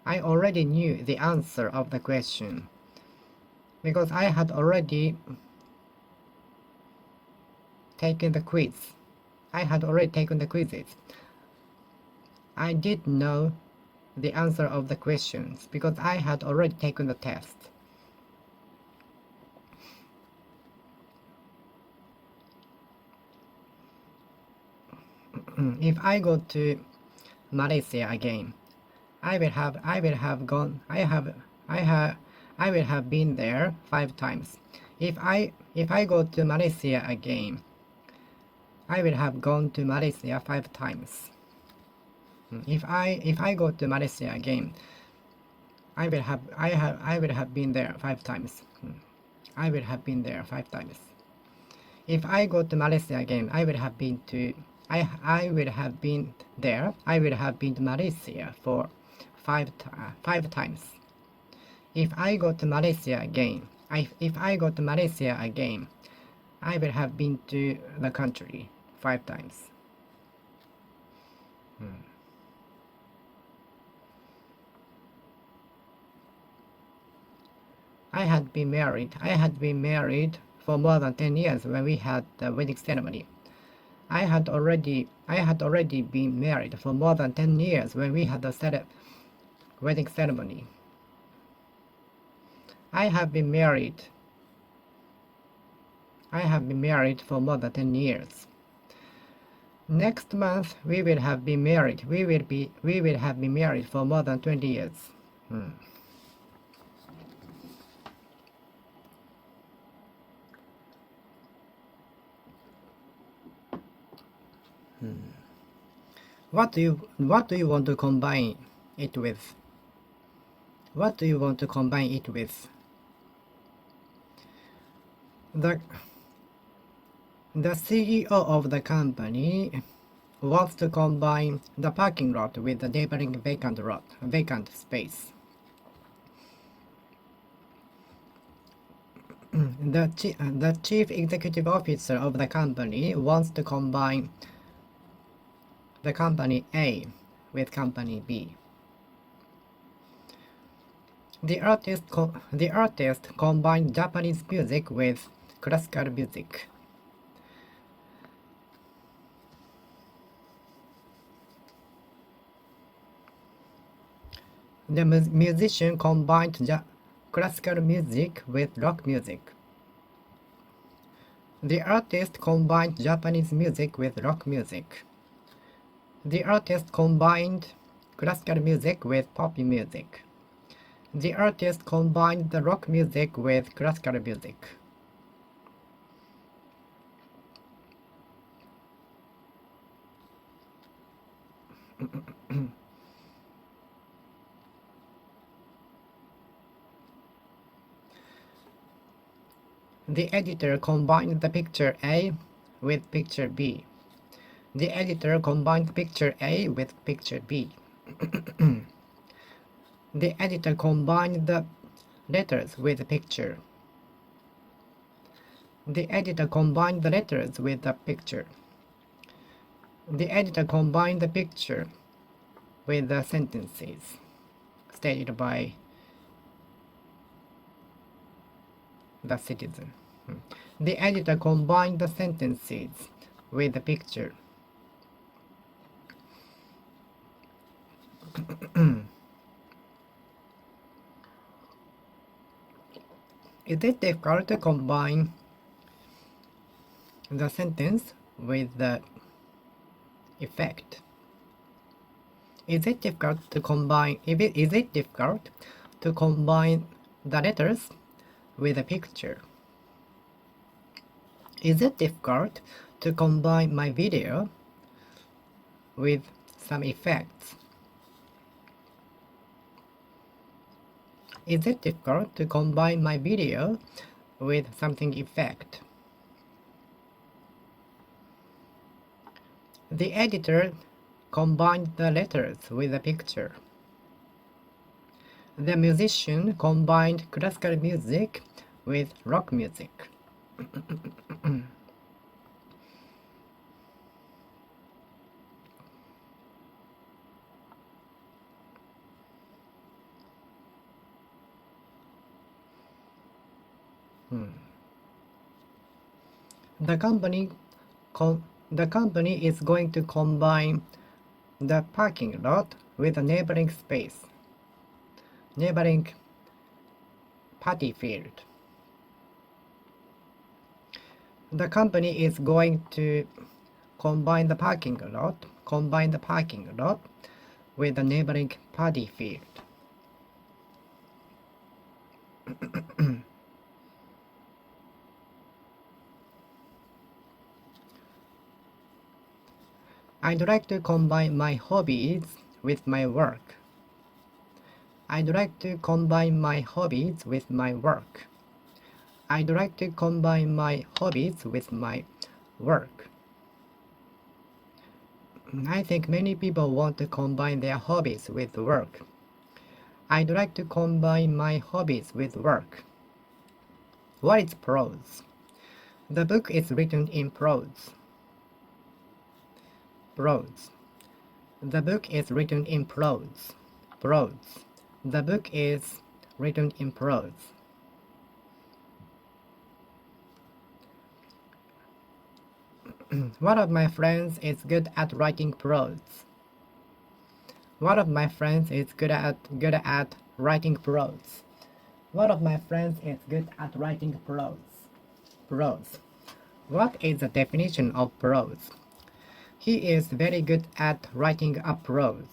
I already knew the answer of the question because I had already taken the quiz. I had already taken the quizzes. I did know the answer of the questions because I had already taken the test. If I go to Malaysia again, I will have been there 5 times. If I go to Malaysia again, I will have gone to Malaysia 5 times. If I go to Malaysia again, I will have been there 5 times. I will have been there 5 times. If I go to Malaysia again, I will have been there. I will have been to Malaysia for 5 times. If I go to Malaysia again, I will have been to the country 5 times. I had been married for more than 10 years when we had the wedding ceremony. I had already been married for more than 10 years when we had the wedding ceremony. I have been married for more than 10 years. Next month we will have been married. We will have been married for more than 20 years. What do you want to combine it with? What do you want to combine it with? The CEO of the company wants to combine the parking lot with the neighboring vacant space. The chief executive officer of the company wants to combine the company A with company B. The artist combined Japanese music with classical music. The musician combined classical music with rock music. The artist combined Japanese music with rock music. The artist combined classical music with pop music. The artist combined the rock music with classical music. The editor combined the picture A with picture B. The editor combined picture A with picture B. The editor combined the letters with the picture. The editor combined the letters with the picture. The editor combined the picture with the sentences stated by the citizen. The editor combined the sentences with the picture. Is it difficult to combine the sentence with the effect? Is it difficult to combine the letters with a picture? Is it difficult to combine my video with some effects? Is it difficult to combine my video with something effect? The editor combined the letters with a picture. The musician combined classical music with rock music. The company is going to combine the parking lot with a neighboring party field. The company is going to combine the parking lot with the neighboring party field. I'd like to combine my hobbies with my work. I'd like to combine my hobbies with my work. I'd like to combine my hobbies with my work. I think many people want to combine their hobbies with work. I'd like to combine my hobbies with work. What is prose? The book is written in prose. Prose. The book is written in prose. Prose. The book is written in prose. One of my friends is good at writing prose. One of my friends is good at writing prose. One of my friends is good at writing prose. Prose. What is the definition of prose? He is very good at writing a prose.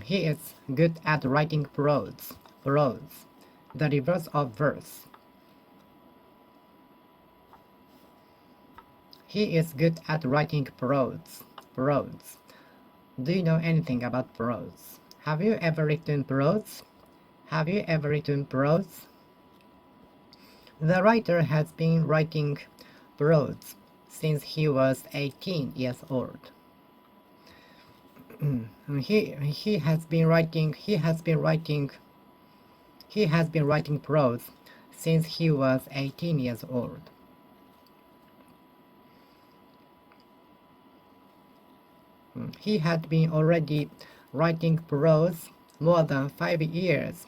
He is good at writing prose. Prose. The reverse of verse. He is good at writing prose. prose. Do you know anything about prose? Have you ever written prose? Have you ever written prose? The writer has been writing prose since he was 18 years old. He has been writing prose since he was 18 years old. He had been already writing prose more than 5 years.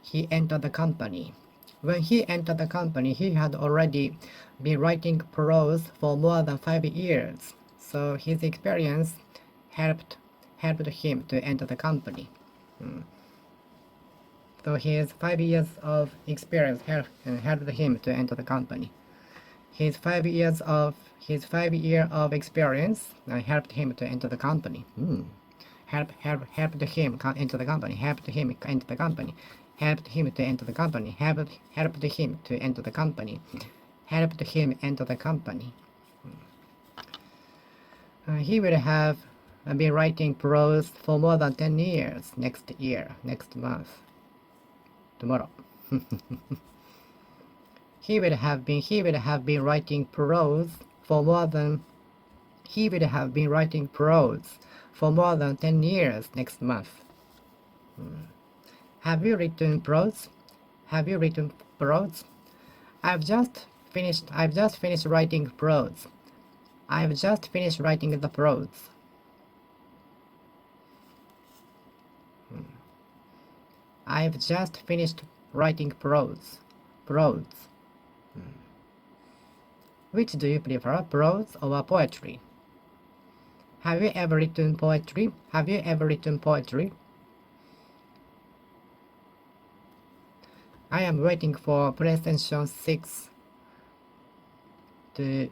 He entered the company. When he entered the company, he had already been writing prose for more than 5 years. So his experience helped him to enter the company. So his 5 years of experience helped him to enter the company. His 5 year of experience helped him to enter the company. Helped him enter the company. Helped him enter the company. Helped him to enter the company. Helped him to enter the company. Helped him enter the company. He will have been writing prose for more than 10 years next month, tomorrow. He would have been writing prose for more than 10 years next month. Have you written prose? I've just finished writing prose. I've just finished writing the prose. I've just finished writing prose. Which do you prefer, prose or poetry? Have you ever written poetry? I am waiting for PlayStation 6 to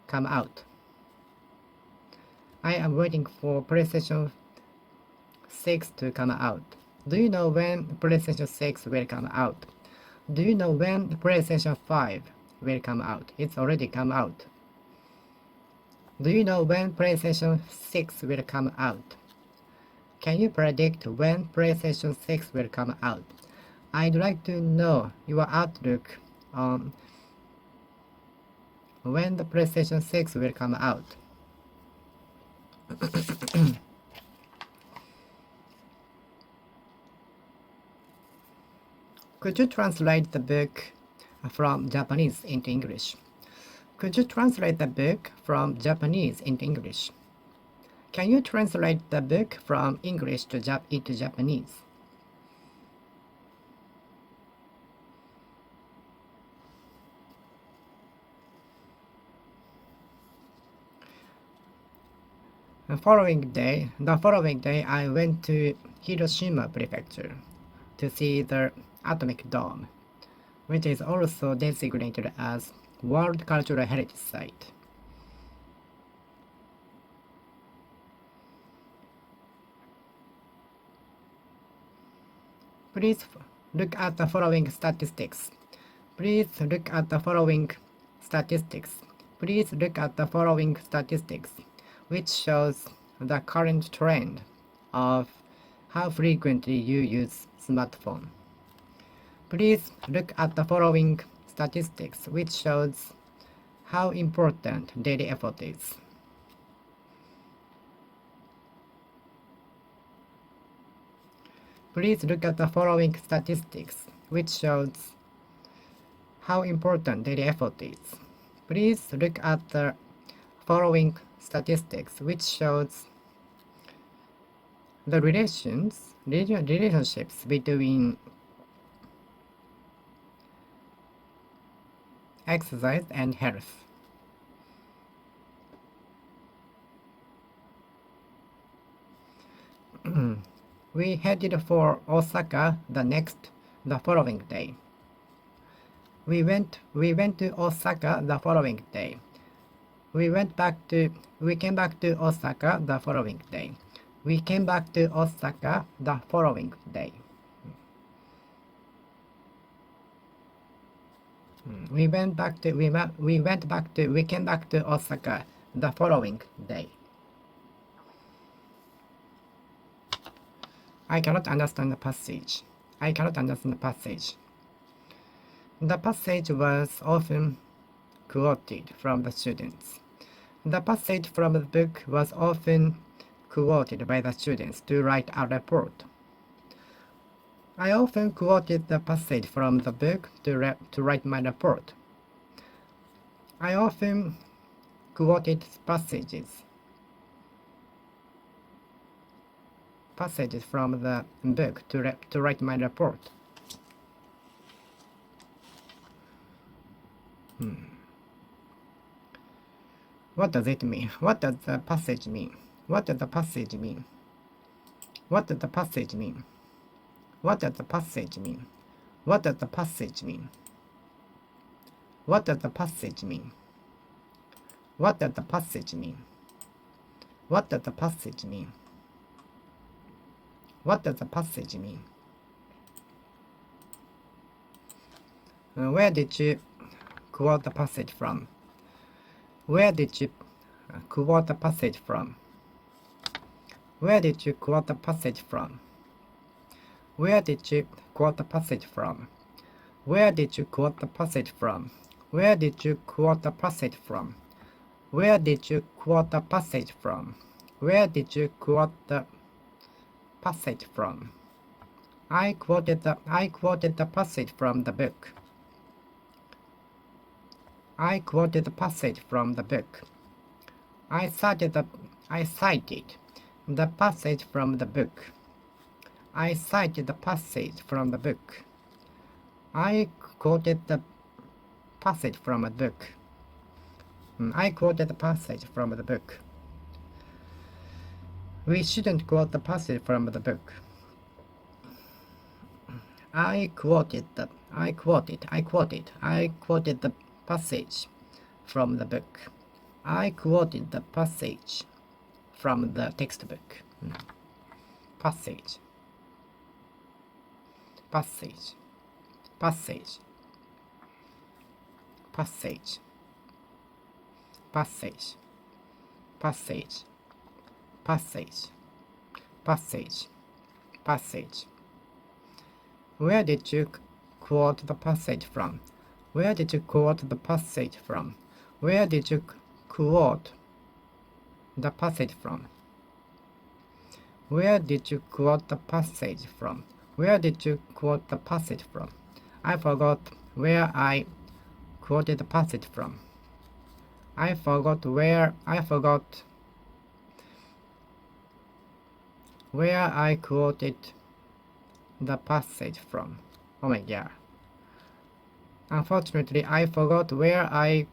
come out. I am waiting for PlayStation 6 to come out. Do you know when PlayStation 6 will come out? Do you know when PlayStation 5 will come out? It's already come out. Do you know when PlayStation 6 will come out? Can you predict when PlayStation 6 will come out? I'd like to know your outlook on when the PlayStation 6 will come out. Could you translate the book from Japanese into English? Could you translate the book from Japanese into English? Can you translate the book from English to into Japanese? The following day, I went to Hiroshima Prefecture to see the atomic dome, which is also designated as World Cultural Heritage Site. Please look at the following statistics. Please look at the following statistics. Please look at the following statistics, which shows the current trend of how frequently you use smartphone. Please look at the following statistics, which shows how important daily effort is. Please look at the following statistics, which shows how important daily effort is. Please look at the following statistics, which shows the relationships between exercise and health. We headed for Osaka the following day. We went to Osaka the following day. We came back to Osaka the following day. We came back to Osaka the following day. We came back to Osaka the following day. I cannot understand the passage. I cannot understand the passage. The passage was often quoted from the students. The passage from the book was often quoted by the students to write a report. I often quoted the passage from the book to write my report. I often quoted passages from the book to write my report. What does it mean? What does the passage mean? What does the passage mean? What does the passage mean? What does the passage mean? What does the passage mean? What does the passage mean? What does the passage mean? What does the passage mean? What does the passage mean? Where did you quote the passage from? Where did you quote the passage from? Where did you quote the passage from? Where did you quote the passage from? Where did you quote the passage from? Where did you quote the passage from? Where did you quote the passage from? Where did you quote the passage from? I quoted the passage from the book. I quoted the passage from the book. I cited the passage from the book. I cited the passage from the book. I quoted the passage from a book. I quoted the passage from the book. We shouldn't quote the passage from the book. I quoted the passage from the book. I quoted the passage from the textbook. Passage. Passage. Passage. Passage. Passage. Passage. Passage. Passage. Passage. Where did you quote the passage from? Where did you quote the passage from? Where did you quote the passage from? Where did you quote the passage from? Where did you quote the passage from? I forgot where I quoted the passage from. I forgot where I quoted the passage from. Oh my god. Unfortunately, I forgot where I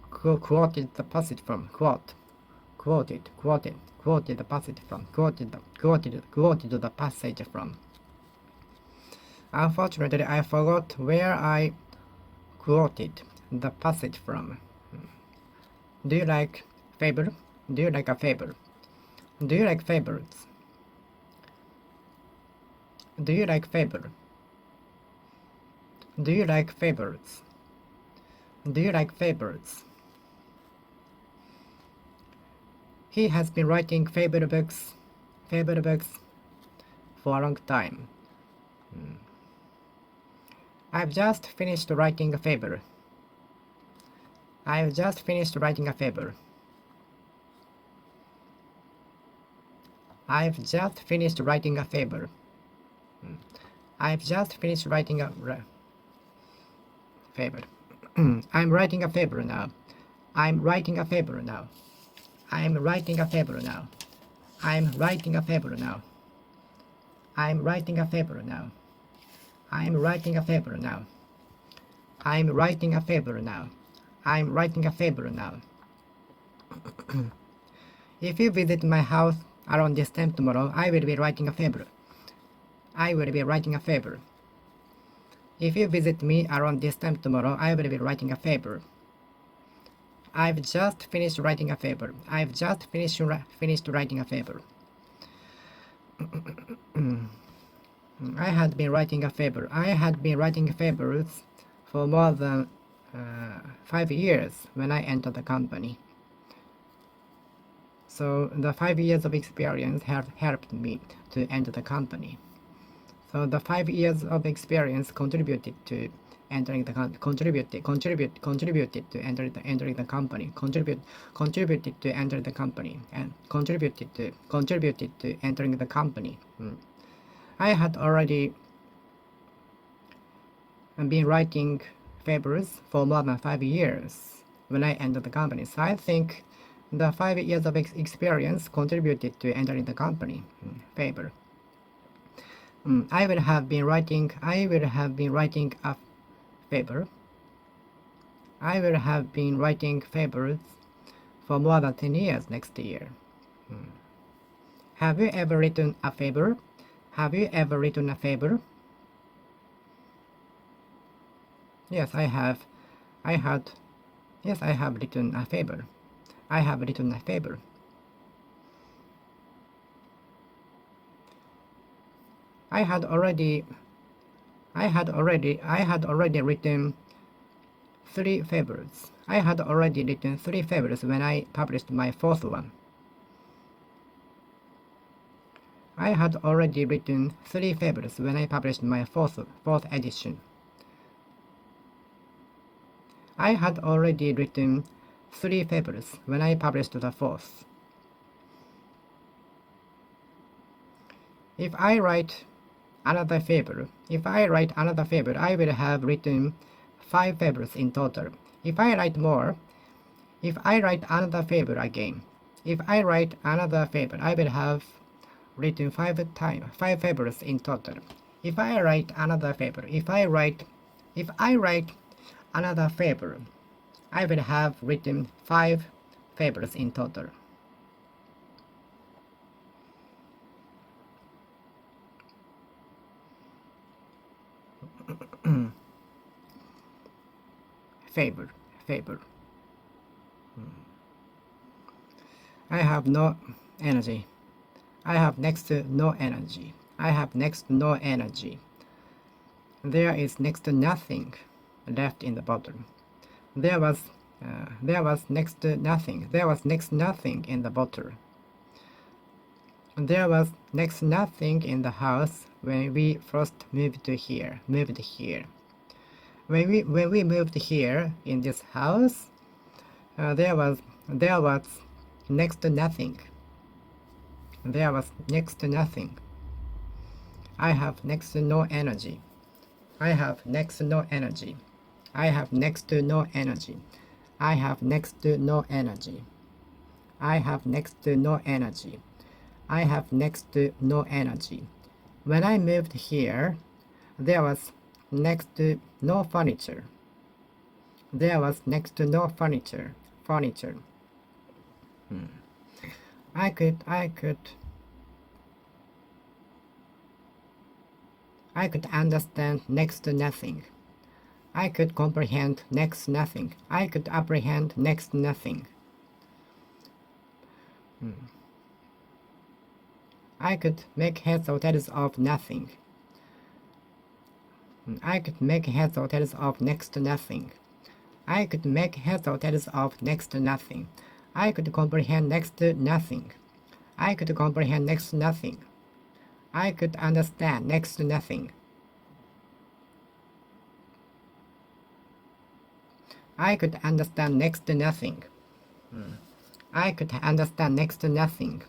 quoted the passage from. Quoted the passage from. Quoted the passage from. Unfortunately, I forgot where I quoted the passage from. Do you like fable? Do you like a fable? Do you like fables? Do you like fable? Do you like fables? Do you like fables? He has been writing fable books for a long time. I've just finished writing a fable. I've just finished writing a fable. I've just finished writing a fable. I've just finished writing a fable. I'm writing a fable now. I'm writing a fable now. I'm writing a fable now. I'm writing a fable now. I'm writing a fable now. I'm writing a fable now. I'm writing a fable now. I'm writing a fable now. If you visit my house around this time tomorrow, I will be writing a fable. I will be writing a fable. If you visit me around this time tomorrow, I will be writing a fable. I've just finished writing a fable. I've just finished writing a fable. I had been writing a fable. I had been writing fables for more than 5 years when I entered the company. So the 5 years of experience have helped me to enter the company. So the 5 years of experience contributed to entering the contributed to entering the company, contributed to enter the company, and contributed to entering the company. I had already been writing papers for more than 5 years when I entered the company. So I think the 5 years of experience contributed to entering the company. Paper. I will have been writing a paper. I will have been writing papers for more than 10 years next year. Have you ever written a paper? Have you ever written a paper? Yes, I have. Yes, I have written a paper. I have written a paper. I had already written 3 papers. I had already written 3 papers when I published my 4th one. I had already written 3 papers when I published my fourth edition. I had already written 3 papers when I published the 4th. If I write another paper, I will have written 5 papers in total. If I write another paper again, I will have written 5 papers in total. If I write another paper, I will have written 5 papers in total. Favor. I have no energy. I have next to no energy. There is next to nothing left in the bottle. There was next to nothing. There was next nothing in the bottle. There was next nothing in the house when we first moved here. When we moved here in this house, there was next to nothing. There was next to nothing. I have next to no energy. I have next to no energy. I have next to no energy. I have next to no energy. I have next to no energy. I have next to no energy. When I moved here, there was next to no furniture. There was next to no furniture. I could understand next to nothing. I could comprehend next to nothing. I could apprehend next to nothing. I could make heads or tails of nothing. I could make heads or tails of next to nothing. I could make heads or tails of next to nothing. I could comprehend next to nothing. I could comprehend next to nothing. I could understand next to nothing. I could understand next to nothing. I could understand next to nothing.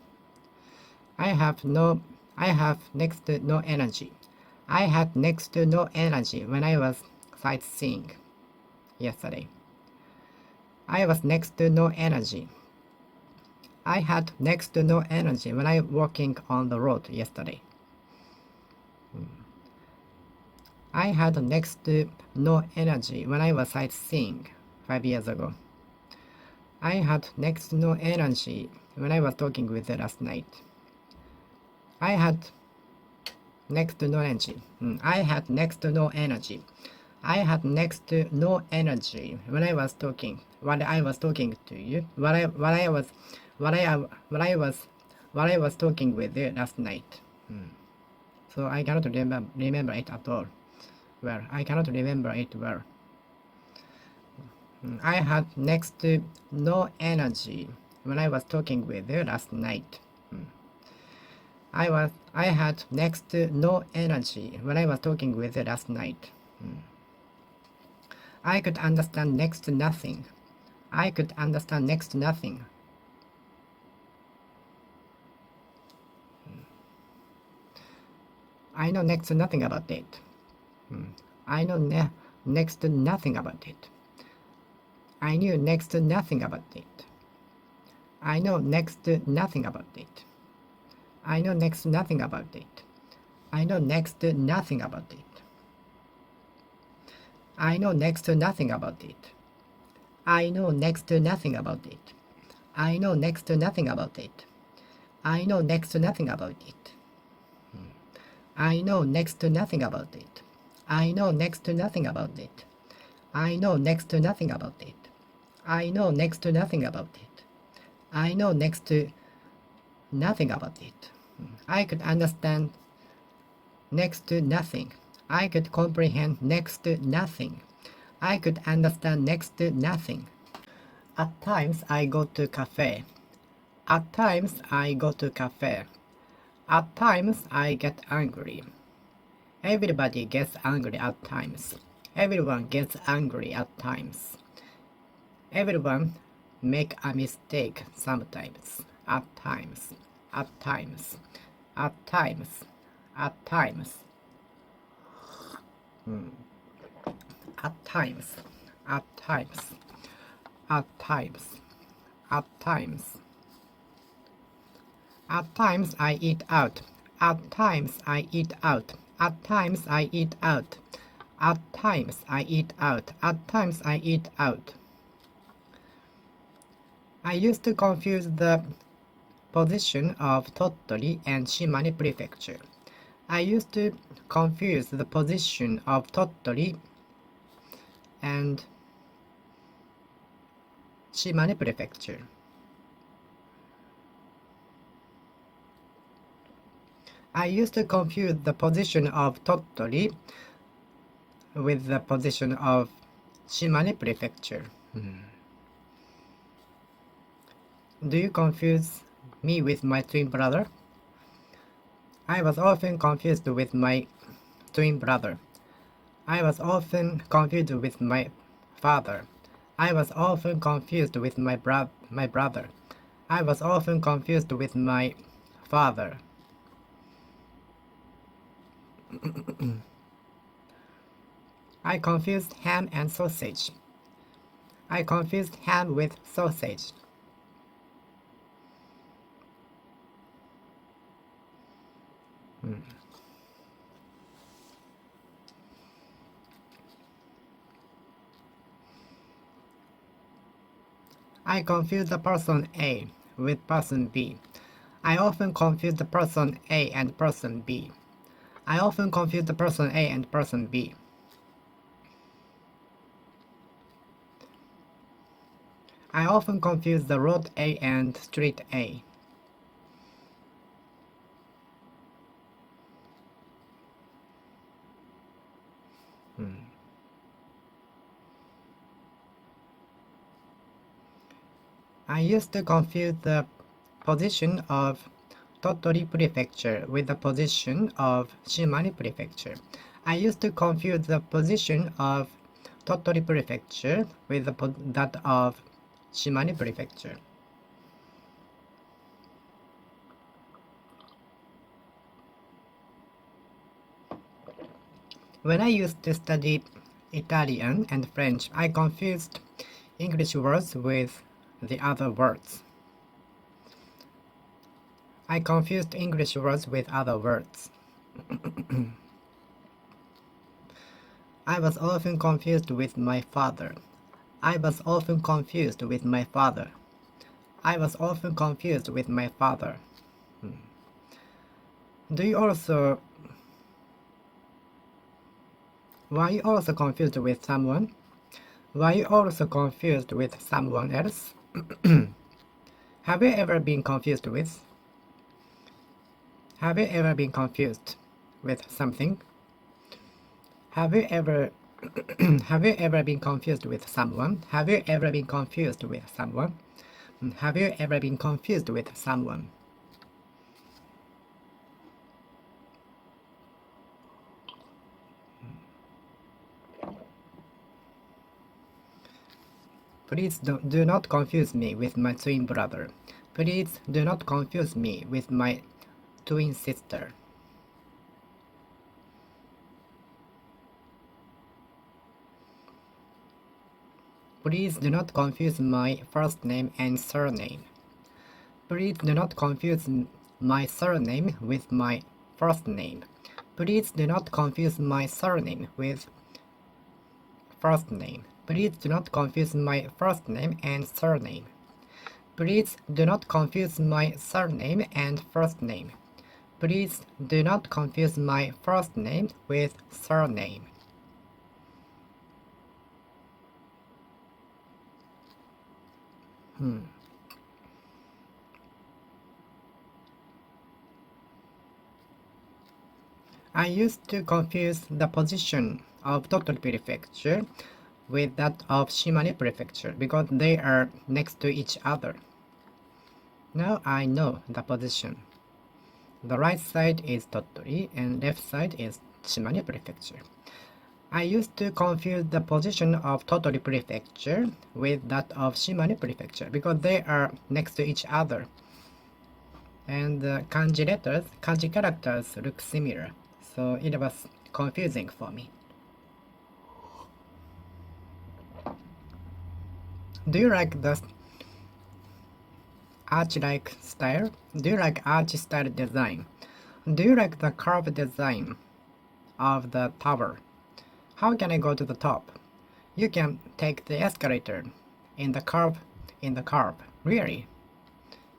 I have next to no energy. I had next to no energy when I was sightseeing yesterday. I was next to no energy. I had next to no energy when I was walking on the road yesterday. I had next to no energy when I was sightseeing 5 years ago. I had next to no energy when I was talking with you last night. I had next to no energy. I had next to no energy. I had next to no energy when I was talking. When I was talking to you. When I was talking with you last night. So I cannot remember it at all. Well, I cannot remember it well. I had next to no energy when I was talking with you last night. I had next to no energy when I was talking with you last night. I could understand next to nothing. I could understand next to nothing. I know next to nothing about it. I know next to nothing about it. I knew next to nothing about it. I know next to nothing about it. I know next to nothing about it. I know next to nothing about it. I know next to nothing about it. I know next to nothing about it. I know next to nothing about it. I know next to nothing about it. I know next to nothing about it. I know next to nothing about it. I know next to nothing about it. I know next to nothing about it. I know next to nothing about it. I could understand next to nothing. I could comprehend next to nothing. I could understand next to nothing. At times I go to cafe. At times I go to cafe. At times I get angry. Everybody gets angry at times. Everyone gets angry at times. Everyone make a mistake sometimes. At times. At times. At times. At times. At times. At times. At times. At times. At times I eat out. At times I eat out. At times I eat out. At times I eat out. At times I eat out. I used to confuse the position of Tottori and Shimane Prefecture. I used to confuse the position of Tottori and Shimane Prefecture. I used to confuse the position of Tottori with the position of Shimane Prefecture. Do you confuse me with my twin brother? I was often confused with my twin brother. I was often confused with my father. I was often confused with my brother. I was often confused with my father. I confused ham and sausage. I confused ham with sausage. I confuse the person A with person B. I often confuse the person A and person B. I often confuse the person A and person B. I often confuse the road A and street A. I used to confuse the position of Tottori Prefecture with the position of Shimane Prefecture. I used to confuse the position of Tottori Prefecture with that of Shimane Prefecture. When I used to study Italian and French, I confused English words with the other words. I confused English words with other words. I was often confused with my father. I was often confused with my father. I was often confused with my father. Do you also... Were you also confused with someone? Were you also confused with someone else? Have you ever been confused with? Have you ever been confused with something? Have you ever have you ever been confused with someone? Have you ever been confused with someone? Have you ever been confused with someone? Please do not confuse me with my twin brother. Please do not confuse me with my twin sister. Please do not confuse my first name and surname. Please do not confuse my surname with my first name. Please do not confuse my surname with first name. Please do not confuse my first name and surname. Please do not confuse my surname and first name. Please do not confuse my first name with surname. I used to confuse the position of Tottori Prefecture with that of Shimane Prefecture because they are next to each other. Now I know the position. The right side is Tottori and left side is Shimane Prefecture. I used to confuse the position of Tottori Prefecture with that of Shimane Prefecture because they are next to each other. And the kanji characters look similar, so it was confusing for me. Do you like the arch-like style? Do you like arch-style design? Do you like the curved design of the tower? How can I go to the top? You can take the escalator in the curve. Really?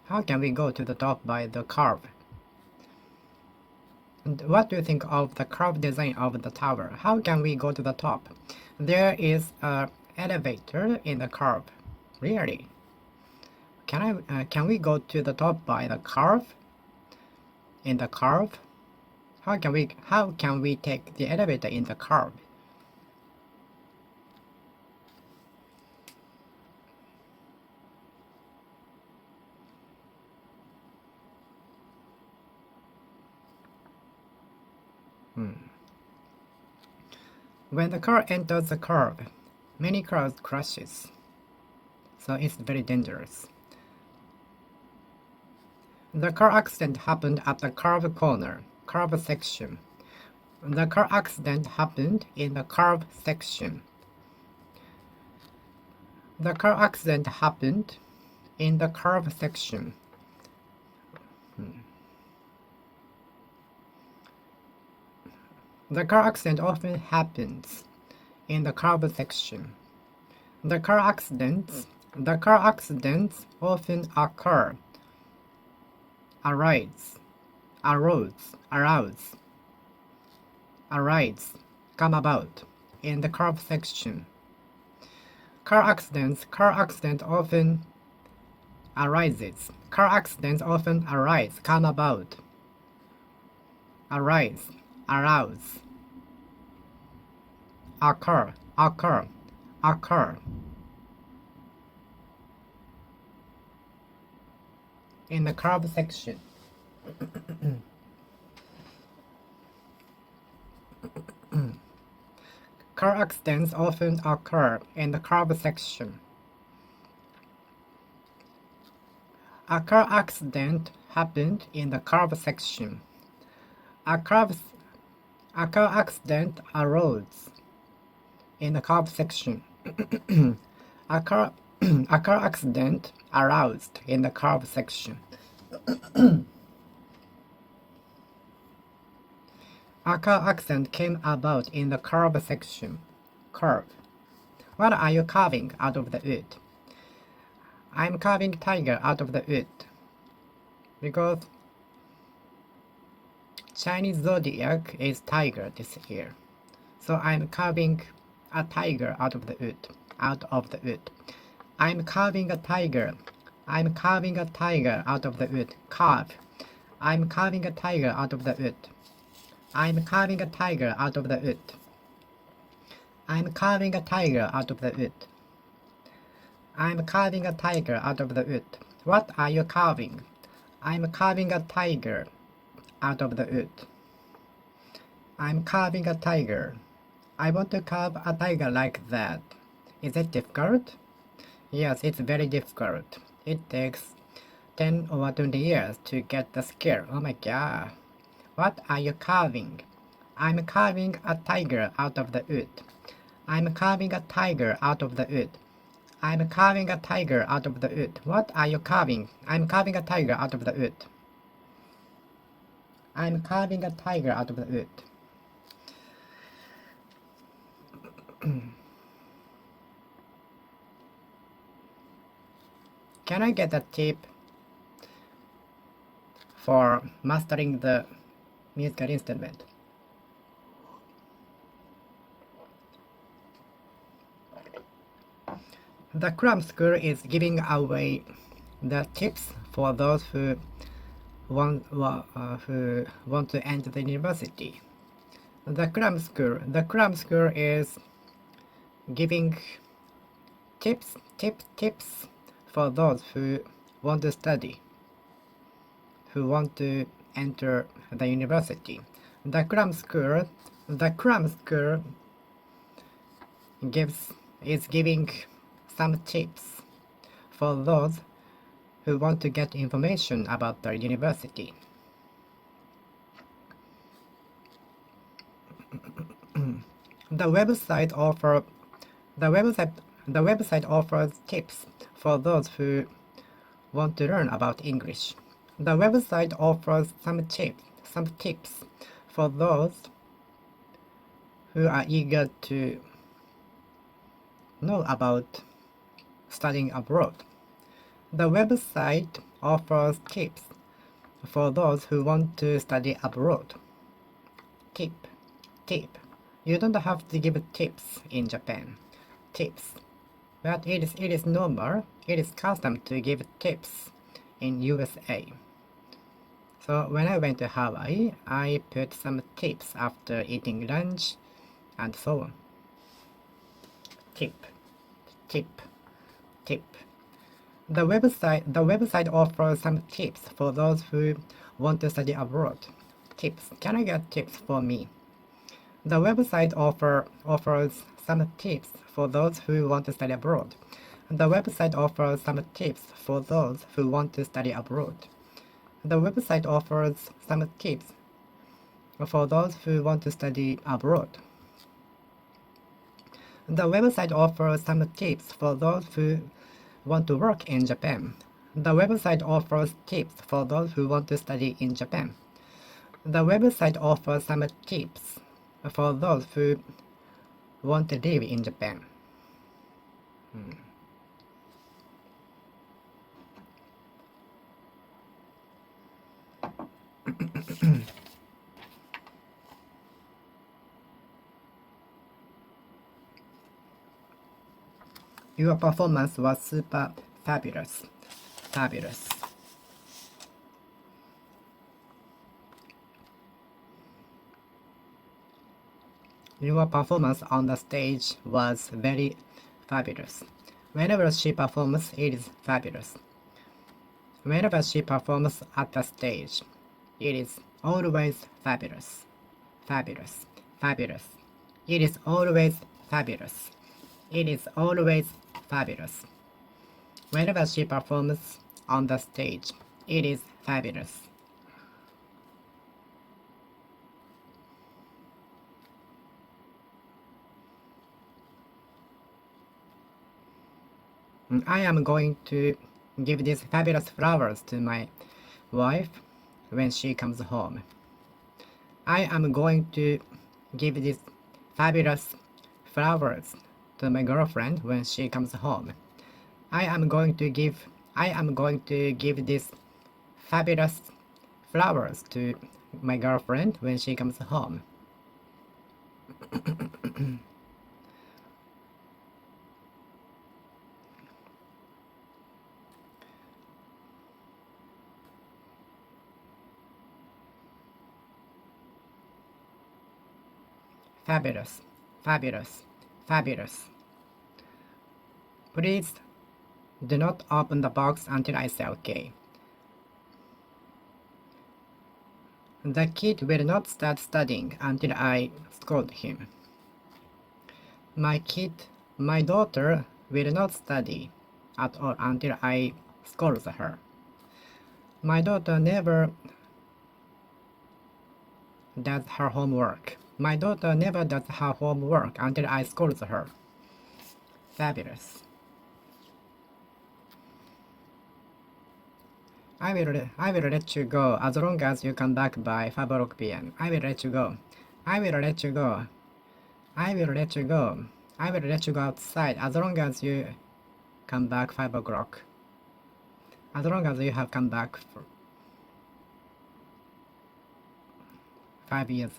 How can we go to the top by the curve? And what do you think of the curved design of the tower? How can we go to the top? There is an elevator in the curve. Really? Can we go to the top by the curve? In the curve? How can we take the elevator in the curve? When the car enters the curve, many cars crashes. So it's very dangerous. The car accident happened at the curve section. The car accident happened in the curve section. The car accident happened in the curve section. The car accident often happens in the curve section. The car accidents often occur, come about in the curve section. Car accidents often arise, come about, arouse, occur, in the curve section. Car accidents often occur in the curve section. A car accident happened in the curve section. A car accident arose in the curve section. a car accident aroused in the curve section. A car accident came about in the curve section. Curve. What are you carving out of the wood? I'm carving tiger out of the wood. Because Chinese zodiac is tiger this year. So I'm carving a tiger out of the wood. I'm carving a tiger out of the wood. Carve. I'm carving a tiger out of the wood. I'm carving a tiger out of the wood. I'm carving a tiger out of the wood. I'm carving a tiger out of the wood. What are you carving? I'm carving a tiger out of the wood. I'm carving a tiger. I want to carve a tiger like that. Is it difficult? Yes, it's very difficult. It takes 10 or 20 years to get the skill. Oh my god. What are you carving? I'm carving a tiger out of the wood. I'm carving a tiger out of the wood. I'm carving a tiger out of the wood. What are you carving? I'm carving a tiger out of the wood. I'm carving a tiger out of the wood. Can I get a tip for mastering the musical instrument? The Cram School is giving away the tips for those who want to enter the university. The Cram School is giving tips for those who want to study, who want to enter the university. The Cram School is giving some tips for those who want to get information about the university. The website offers tips for those who want to learn about English. The website offers some tips for those who are eager to know about studying abroad. The website offers tips for those who want to study abroad. Tip. You don't have to give tips in Japan. Tips. But it is normal, it is custom to give tips in USA. So when I went to Hawaii, I put some tips after eating lunch and so on. Tip. The website offers some tips for those who want to study abroad. Tips. Can I get tips for me? The website offers some tips for those who want to study abroad. The website offers some tips for those who want to study abroad. The website offers some tips for those who want to study abroad. The website offers some tips for those who want to work in Japan. The website offers tips for those who want to study in Japan. The website offers some tips for those who want to live in Japan. Your performance was super fabulous. Your performance on the stage was very fabulous. Whenever she performs, it is fabulous. Whenever she performs at the stage, it is always fabulous. It is always fabulous. It is always fabulous. Whenever she performs on the stage, it is fabulous. I am going to give these fabulous flowers to my wife when she comes home. I am going to give these fabulous flowers to my girlfriend when she comes home. I am going to give these fabulous flowers to my girlfriend when she comes home. Fabulous. Please Do not open the box until I say okay. The kid will not start studying until I scold him. My daughter will not study at all until I scold her. My daughter never does her homework. My daughter never does her homework until I scold her. Fabulous. I will let you go as long as you come back by 5 o'clock p.m. I will let you go. I will let you go. I will let you go. I will let you go outside as long as you come back 5 o'clock. As long as you have come back for 5 years,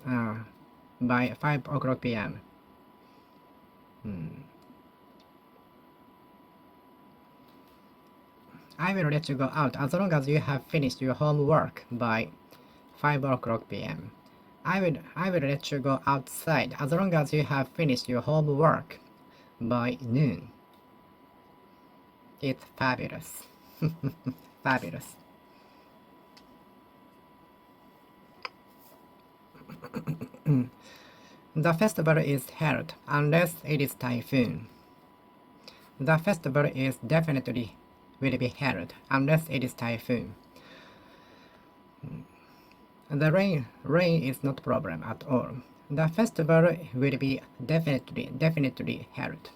by 5 o'clock p.m. I will let you go out as long as you have finished your homework by 5 o'clock p.m. I will let you go outside as long as you have finished your homework by noon. It's fabulous. Fabulous. The festival is held unless it is typhoon. The festival is definitely will be held unless it is typhoon. The rain is not problem at all. The festival will be definitely held.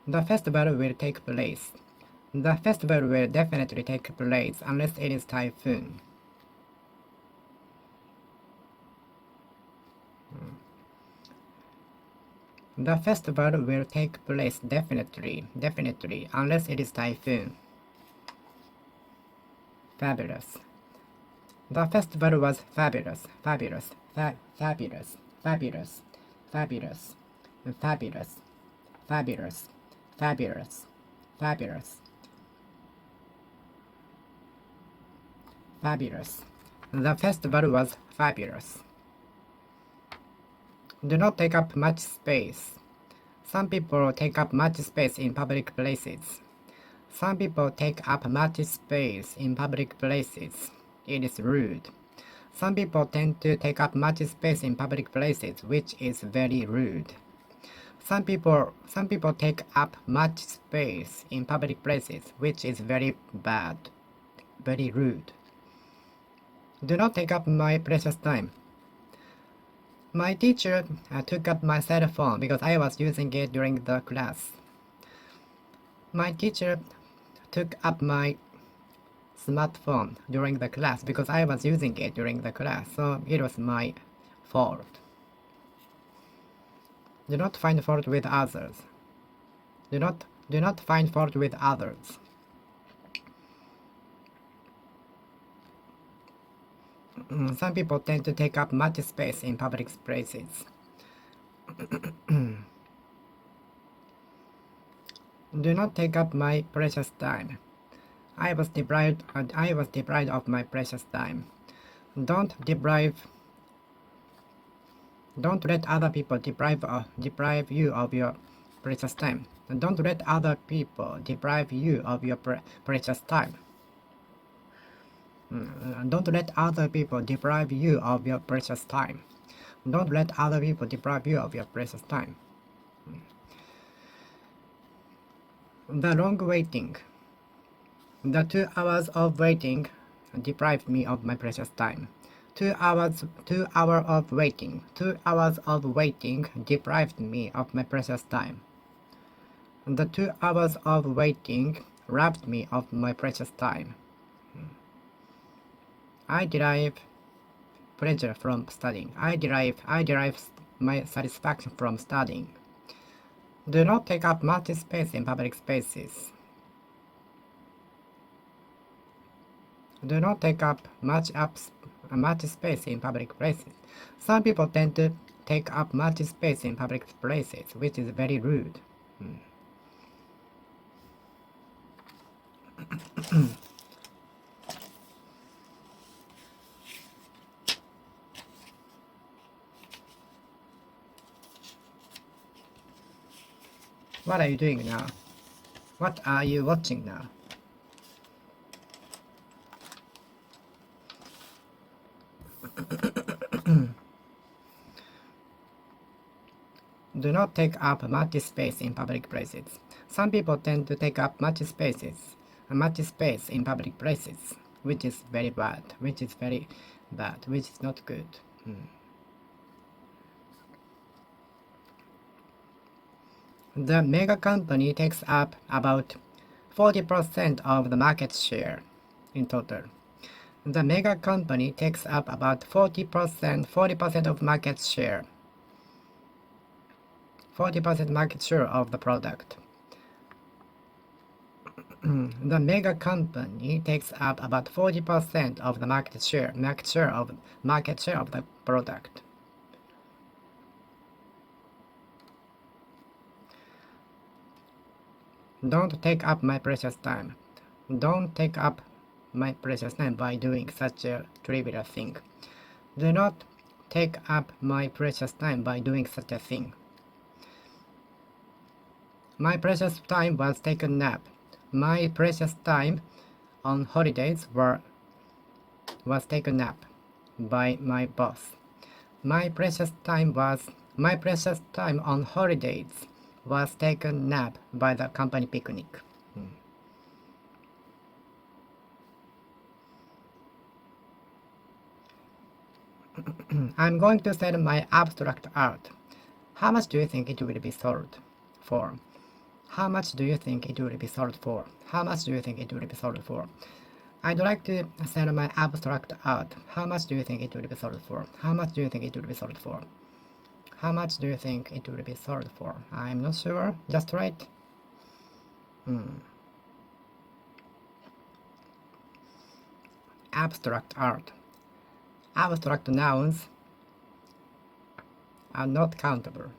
The festival will take place. The festival will definitely take place unless it is typhoon. The festival will take place definitely unless it is typhoon. Fabulous. The festival was fabulous, fabulous, fabulous, fabulous, fabulous, fabulous, fabulous, fabulous, fabulous, fabulous. The festival was fabulous. Do not take up much space. Some people take up much space in public places. Some people take up much space in public places. It is rude. Some people tend to take up much space in public places, which is very rude. Some people take up much space in public places, which is very bad, very rude. Do not take up my precious time. My teacher took up my cell phone because I was using it during the class. My teacher took up my smartphone during the class because I was using it during the class, so it was my fault. Do not find fault with others. Do not find fault with others. Some people tend to take up much space in public places. Do not take up my precious time. I was deprived of my precious time. Don't let other people deprive you of your precious time. Don't let other people deprive you of your precious time. Don't let other people deprive you of your precious time. Don't let other people deprive you of your precious time. The long waiting. The 2 hours of waiting deprived me of my precious time. 2 hours of waiting deprived me of my precious time. The 2 hours of waiting robbed me of my precious time. I derive pleasure from studying. I derive my satisfaction from studying. Do not take up much space in public spaces. Do not take up much space in public places. Some people tend to take up much space in public places, which is very rude. What are you doing now? What are you watching now? Do not take up much space in public places. Some people tend to take up much space in public places, which is very bad, which is not good. The mega company takes up about 40% of the market share in total. The mega company takes up about 40% of market share. 40% market share of the product. The mega company takes up about 40% of the market share of the product. Don't take up my precious time. Don't take up my precious time by doing such a trivial thing. Do not take up my precious time by doing such a thing. My precious time was taken nap. My precious time on holidays was taken nap by my boss. My precious time on holidays was taken nap by the company picnic. I'm going to sell my abstract art. How much do you think it will be sold for? How much do you think it will be sold for? How much do you think it will be sold for? I'd like to sell my abstract art. How much do you think it will be sold for? How much do you think it will be sold for? How much do you think it will be sold for? I'm not sure. Just right. Abstract art. Abstract nouns are not countable.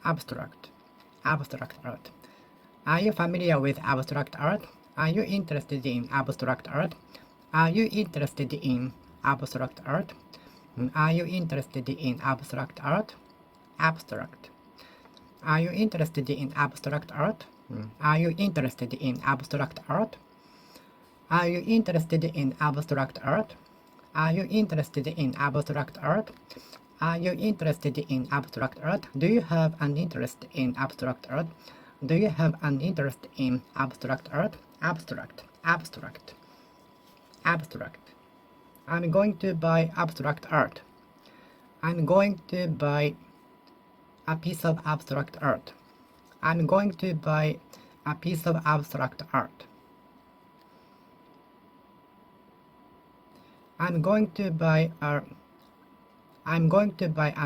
Abstract art. Are you familiar with abstract art? Are you interested in abstract art? Are you interested in abstract art? Are you interested in abstract art? Abstract. Are you interested in abstract art? Are you interested in abstract art? Are you interested in abstract art? Are you interested in abstract art? Are you interested in abstract art? Do you have an interest in abstract art? Do you have an interest in abstract art? Abstract. I'm going to buy abstract art. I'm going to buy a piece of abstract art. I'm going to buy a piece of abstract art. I'm going to buy an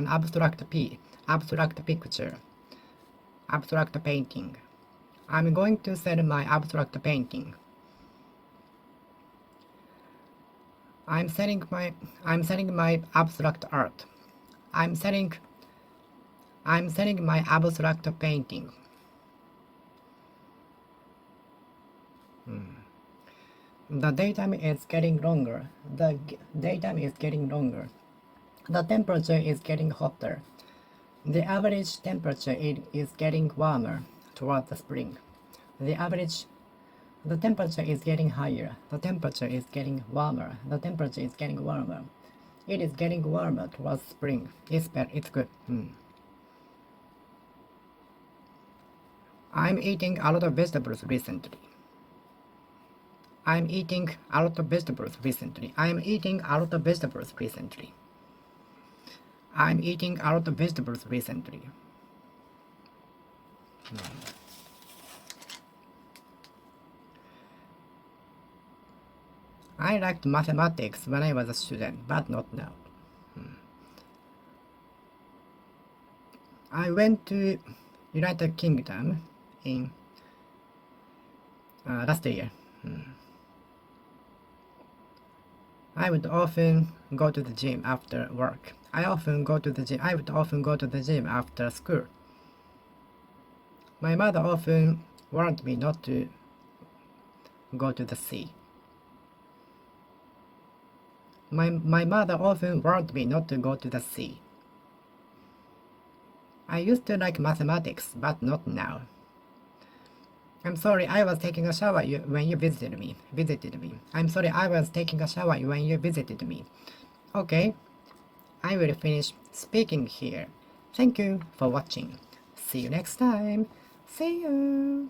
abstract picture, abstract painting. I'm going to sell my abstract painting. I'm selling my abstract art. I'm selling my abstract painting. The daytime is getting longer. The temperature is getting hotter. The average temperature is getting warmer towards the spring. The temperature is getting higher. The temperature is getting warmer. The temperature is getting warmer. It is getting warmer towards spring. It's good. I'm eating a lot of vegetables recently. I'm eating a lot of vegetables recently. I'm eating a lot of vegetables recently. I'm eating a lot of vegetables recently. I liked mathematics when I was a student, but not now. I went to United Kingdom in last year. I would often go to the gym after work. I would often go to the gym after school. My mother often warned me not to go to the sea. My mother often warned me not to go to the sea. I used to like mathematics, but not now. I'm sorry, I was taking a shower when you visited me. I'm sorry, I was taking a shower when you visited me. Okay, I will finish speaking here. Thank you for watching. See you next time. See you.